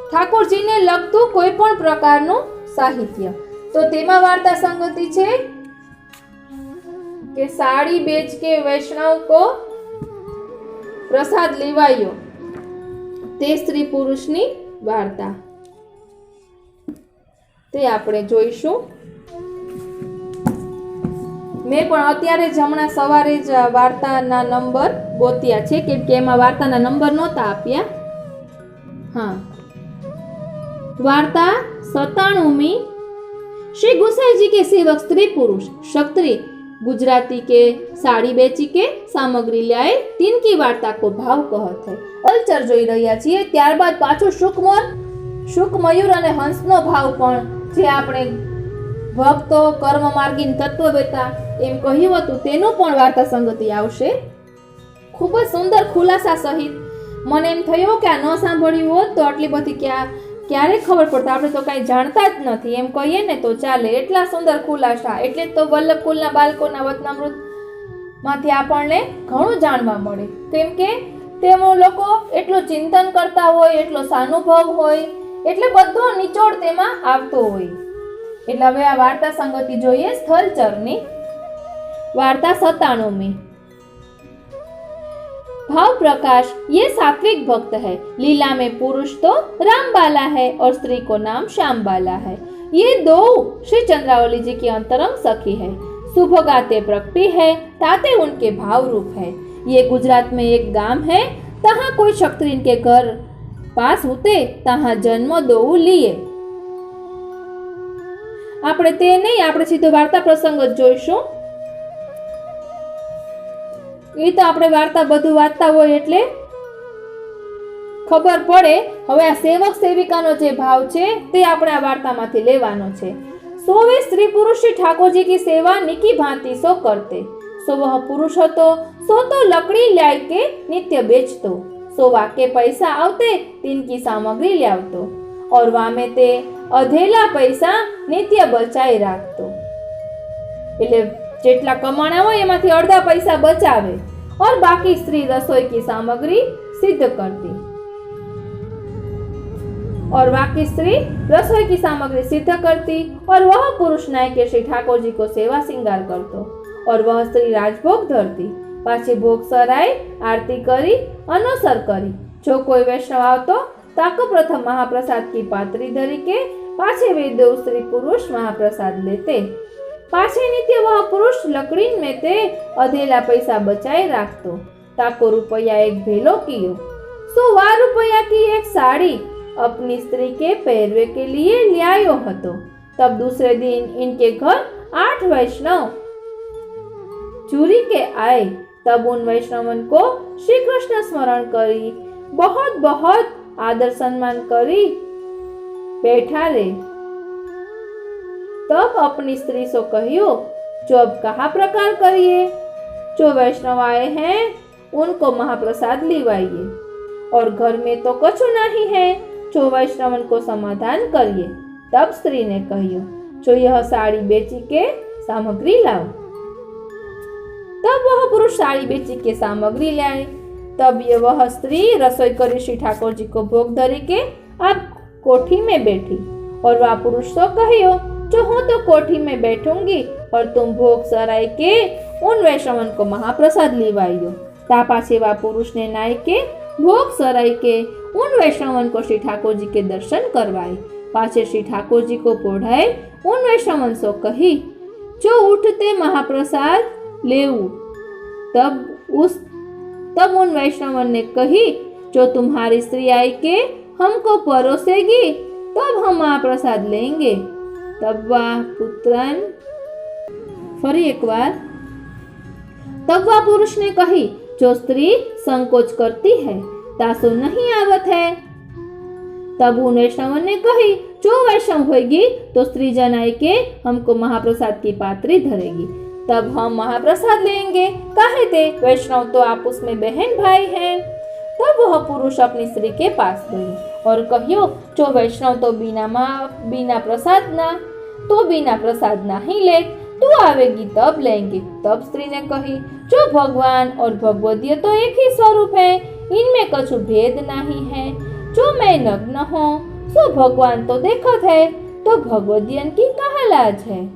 ઠાકોરજીને લગતું કોઈ પણ પ્રકારનું સાહિત્ય, તો તેમાં વાર્તા સંગતિ છે કે સાડી बेच के वैष्णव को प्रसाद लेवायो, તે સ્ત્રી પુરુષની વાર્તા તે આપણે જોઈશું। મેં પણ અત્યારે જ હમણાં સવારે જ વાર્તાના નંબર ગોત્યા છે, કેમ કે એમાં વાર્તાના નંબર નહોતા આપ્યા। હા, વાર્તા 97મી। श्री गुसाई जी के सेवक स्त्री पुरुष क्षत्रिय गुजराती के साड़ी बेची के सामग्री लाए, तिनकी वार्ता को भाव कहत है। कल्चर જોઈ રહ્યા છીએ। ત્યારબાદ પાછું શુક મયુર અને હંસનો ભાવ પણ, જે આપણે ભક્તો કર્મ માર્ગીન તત્વવેતા એમ કહ્યું હતું, તેનું પણ વાર્તા સંગતિ આવશે। ખૂબ જ સુંદર ખુલાસા સહિત। મને એમ થયું કે આ ન સાંભળ્યું હોત તો આટલી બધી ક્યારે ખબર પડતા, આપણે તો કાંઈ જાણતા જ નથી એમ કહીએ ને તો ચાલે। એટલા સુંદર ખુલાસા, એટલે તો વલ્લભ કુલના બાળકોના વતનામૃત માંથી આપણને ઘણું જાણવા મળે, કેમ કે તેઓ લોકો એટલું ચિંતન કરતા હોય, એટલો સાનુભવ હોય, એટલે બધો નિચોડ તેમાં આવતો હોય। એટલે હવે આ વાર્તા સંગતિ જોઈએ સ્થળચરની। वार्ता 97મી। भाव प्रकाश ये सात्विक भक्त है। लीला में पुरुष तो रामबाला है और स्त्री को नाम श्यामबाला है। ये दो श्री चंद्रावली जी की अंतरंग सखी है। सुभगाते प्रकटी है, ताते उनके भाव रूप है। ये गुजरात में एक गांव है, तहाँ कोई क्षत्रिय के घर पास होते, तहाँ जन्म दो लिए। આપણે તે નહીં, આપણે સીધો વાર્તા પ્રસંગ જ જોઈશું। એ તો આપણે વાર્તા બધું વાંચતા હોય એટલે ખબર પડે। હવે આ સેવક સેવિકાનો જે ભાવ છે તે આપણે આ વાર્તામાંથી લેવાનો છે। सो वे स्त्री पुरुष श्री ठाकुर जी की सेवा निकी भांति सो करते। सो वह पुरुष હતો, सो तो लकड़ी लाय के नित्य बेचतो। सो वाके पैसा आवते, तिनकी सामग्री लावतो। और वामे ते अधेला पैसा नित्य बचाई राखतो। એટલે જેટલા કમાણા હોય એમાંથી અડધા પૈસા બચાવે, और बाकी स्त्री रसोई की सामग्री सिद्ध करती। और बाकी स्त्री रसोई की सामग्री सिद्ध करती, और वह पुरुष नाय के श्री ठाकुर जी को सेवा श्रृंगार करतो, और वह स्त्री राजभोग धरती। पाछी भोग सराय आरती करी अनुसर करी। जो कोई वैष्णव आवतो, ताको प्रथम महाप्रसाद की पात्री धरी के पाछे वे दो स्त्री पुरुष महाप्रसाद लेते। पाछे नित्य वह पुरुष लकड़ी में ते अधेला पैसा बचाए राखतो। ताको रुपया एक भेलो कियो। सो वा रुपया की एक साड़ी अपनी स्त्री के पहरवे के लिए लियायो हतो। तब दूसरे दिन इनके घर 8 वैष्णव चूरी के आए। तब उन वैष्णवन को श्री कृष्ण स्मरण करी बहुत बहुत आदर सम्मान करी बैठा रे। तब अपनी स्त्री से कहियो, जो अब कहा प्रकार करिए, जो वैष्णव आए हैं उनको महाप्रसाद लिवाइए, और घर में तो कछु नहीं है, जो वैष्णवन को समाधान करिए। तब स्त्री ने कहियो, जो यह साड़ी बेची के सामग्री लाओ। तब वह पुरुष साड़ी बेची के सामग्री लाए। तब ये वह स्त्री रसोई करी श्री ठाकुर जी को भोग धरी के अब कोठी में बैठी, और वह पुरुष तो कहियो, जो हूँ तो कोठी में बैठूंगी और तुम भोग सराय के उन वैष्णवन को महाप्रसाद लिवाइयो। ता पाछे वह पुरुष ने नाई के भोग सराय के उन वैष्णवन को श्री ठाकुर जी के दर्शन करवाए। पाछे श्री ठाकुर जी को पोढ़ाए उन वैष्णवन सो कही, जो उठते महाप्रसाद लेऊ। तब उन वैष्णवन ने कही, जो तुम्हारी स्त्री आई के हमको परोसेगी तब हम महाप्रसाद लेंगे। तब वह पुत्रन फरी एक बार, तब वह पुरुष ने कही, जो स्त्री संकोच करती है तासो नहीं आवत है। तब उन वैष्णव ने कही, जो वैष्णव होगी तो स्त्री जन आई के हमको महाप्रसाद की पात्री धरेगी, तब हम महाप्रसाद लेंगे। काहे ते वैष्णव तो आपस में बहन भाई हैं। तब वह पुरुष अपनी स्त्री के पास गई और कहियो, जो वैष्णव तो बिना प्रसाद नहीं ले, तू आवेगी तब लेंगे। तब स्त्री ने कही, जो भगवान और भगवदीय तो एक ही स्वरूप है, इनमें कछु भेद नहीं है। जो मैं नग्न हूँ सो भगवान तो देखत है, तो भगवदियन की कहाँ लाज है।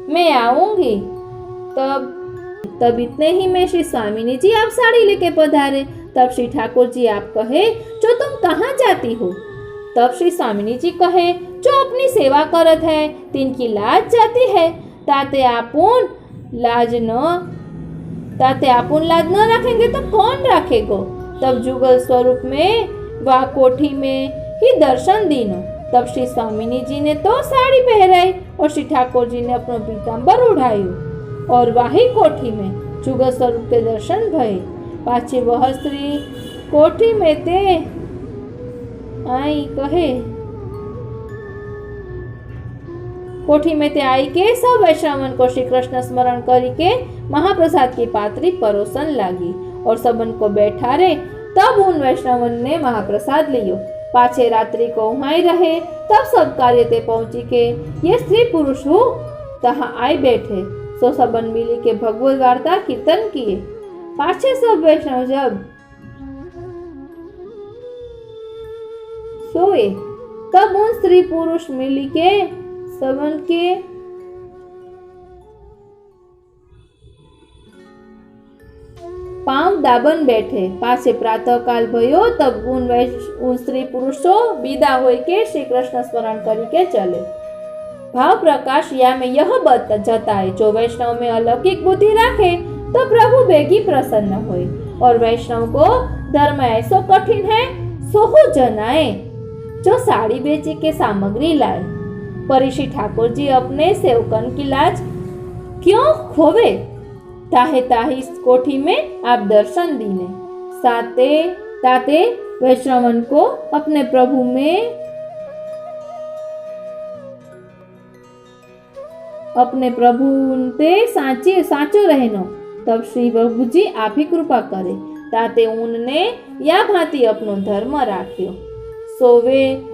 मैं आऊंगी। तब इतने ही में श्री स्वामिनी जी आप साड़ी लेके पधारे। तब श्री ठाकुर जी आप कहे, जो तुम कहाँ जाती हो। तब श्री स्वामिनी जी कहे, जो अपनी सेवा करत है तिनकी लाज जाती है, ताते आपुन लाज न रखेंगे तो कौन रखेगो। तब जुगल स्वरूप में वा कोठी में ही दर्शन दीनो। तब श्री स्वामिनी जी ने तो साड़ी पहराई और श्री ठाकुर जी ने अपनो पीताम्बर उड़ायो, और वाही कोठी में जुगल स्वरूप के दर्शन भये। पाछे वह स्त्री कोठी में ते आई के सब वैष्णवन को श्री कृष्ण स्मरण करी के महाप्रसाद की पात्री परोसन लागी, और सबन को बैठा रे। तब उन वैष्णवन ने महाप्रसाद लियो। पाछे रात्रि को वहीं रहे। तब सब कार्य ते पहुंची के ये स्त्री पुरुष हो तहाँ आई बैठे। सो सबन मिली के भगवत वार्ता कीर्तन किए। पाछे सब वैष्णव जब सोए, तब उन स्त्री पुरुष मिली के सबन के पांव दाबन बैठे। पाछे प्रातः काल भयो। तब उन स्त्री पुरुषों विदा होय के श्री कृष्ण स्मरण करी के चले। भाव प्रकाश या में यह जताए, जो वैष्णव में अलौकिक बुद्धि राखे तो प्रभु बेगी प्रसन्न होए, और वैष्णव को धर्म ऐसो कठिन है सोहो जनाए, जो साड़ी बेची के सामग्री लाए। परिषी ठाकुर जी अपने सेवकन की लाज क्यों खोवे। ताहे कोठी में आप दर्शन दीने। ताते वैष्णवन को अपने प्रभु में ते साचो रहनो। तब श्री प्रभु जी आप ही कृपा करे। ताते उनने या भांति अपनो धर्म राख्यो। सोवे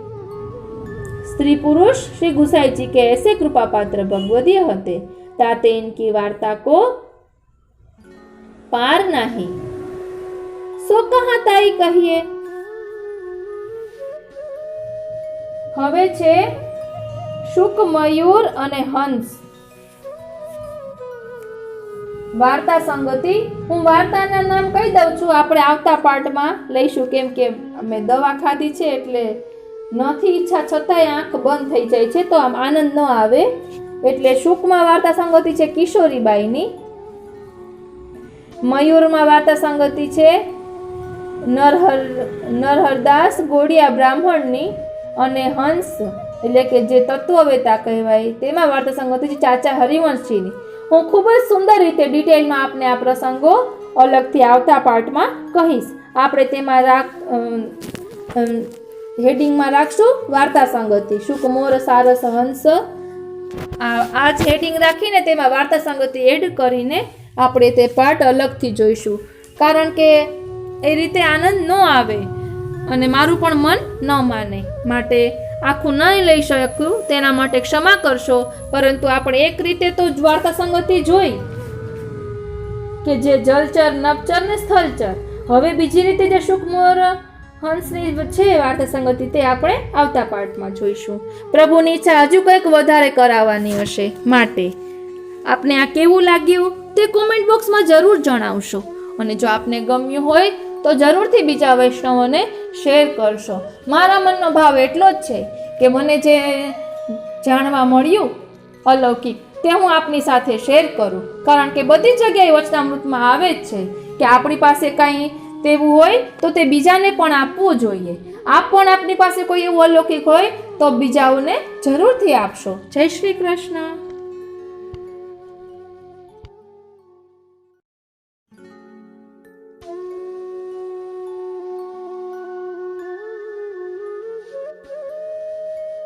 स्त्री पुरुष श्री गुसाई जी के ऐसे कृपा पात्र भगवदीय हते, ताते इनकी वार्ता को पार नहीं। सो कहाँ ताई कहिए। हवे छे शुक, मयूर अने हंस वार्ता संगति। हूँ वार्ताना नाम कही दઉં છું। આપણે આવતા પાર્ટમાં લઈશું, કેમ કે અમે દવા ખાધી છે એટલે નથી ઈચ્છા છતાંય આંખ બંધ થઈ જાય છે, તો આમ આનંદ ન આવે એટલે શુકમાં વાર્તા સંગતિ છે કિશોરીબાઈની, મયુરમાં વાર્તા સંગતિ છે નરહરદાસ ગોડિયા બ્રાહ્મણની, અને હંસ એટલે કે જે તત્વવેતા કહેવાય તેમાં વાર્તા સંગતિ છે ચાચા હરિવંશજીની। હું ખૂબ જ સુંદર રીતે ડિટેલમાં આપને આ પ્રસંગો અલગથી આવતા પાર્ટમાં કહીશ। આપણે તેમાં હેડિંગમાં રાખશું વાર્તા સંગતિ. શુક મોર સારસ હંસ, આ જ હેડિંગ રાખીને તેમાં વાર્તા સંગતિ એડ કરીને આપણે તે પાઠ અલગથી જોઈશું, કારણ કે એ રીતે આનંદ ન આવે અને મારું પણ મન ન માને. માટે આખું નહીં લઈ શકું તેના માટે ક્ષમા કરશો, પરંતુ આપણે એક રીતે તો વાર્તા સંગતિ જોઈ કે જે જલચર, નભચર ને સ્થળચર. હવે બીજી રીતે જે શુકમોર હંસની છે વાર્તા સંગતિ તે આપણે આવતા પાઠમાં જોઈશું. પ્રભુની ઈચ્છા હજુ કંઈક વધારે કરાવવાની હશે. માટે આપને આ કેવું લાગ્યું તે કોમેન્ટ બોક્સમાં જરૂર જણાવશો, અને જો આપને ગમ્યું હોય તો જરૂરથી બીજા વૈષ્ણવોને શેર કરશો. મારા મનનો ભાવ એટલો જ છે કે મને જે જાણવા મળ્યું અલૌકિક તે હું આપની સાથે શેર કરું, કારણ કે બધી જગ્યાએ વચનામૃતમાં આવે જ છે કે આપણી પાસે કાંઈ તેવું હોય તો તે બીજાને પણ આપવું જોઈએ. આપ પણ આપની પાસે કોઈ એવું અલૌકિક હોય તો બીજાઓને જરૂરથી આપશો. જય શ્રી કૃષ્ણ.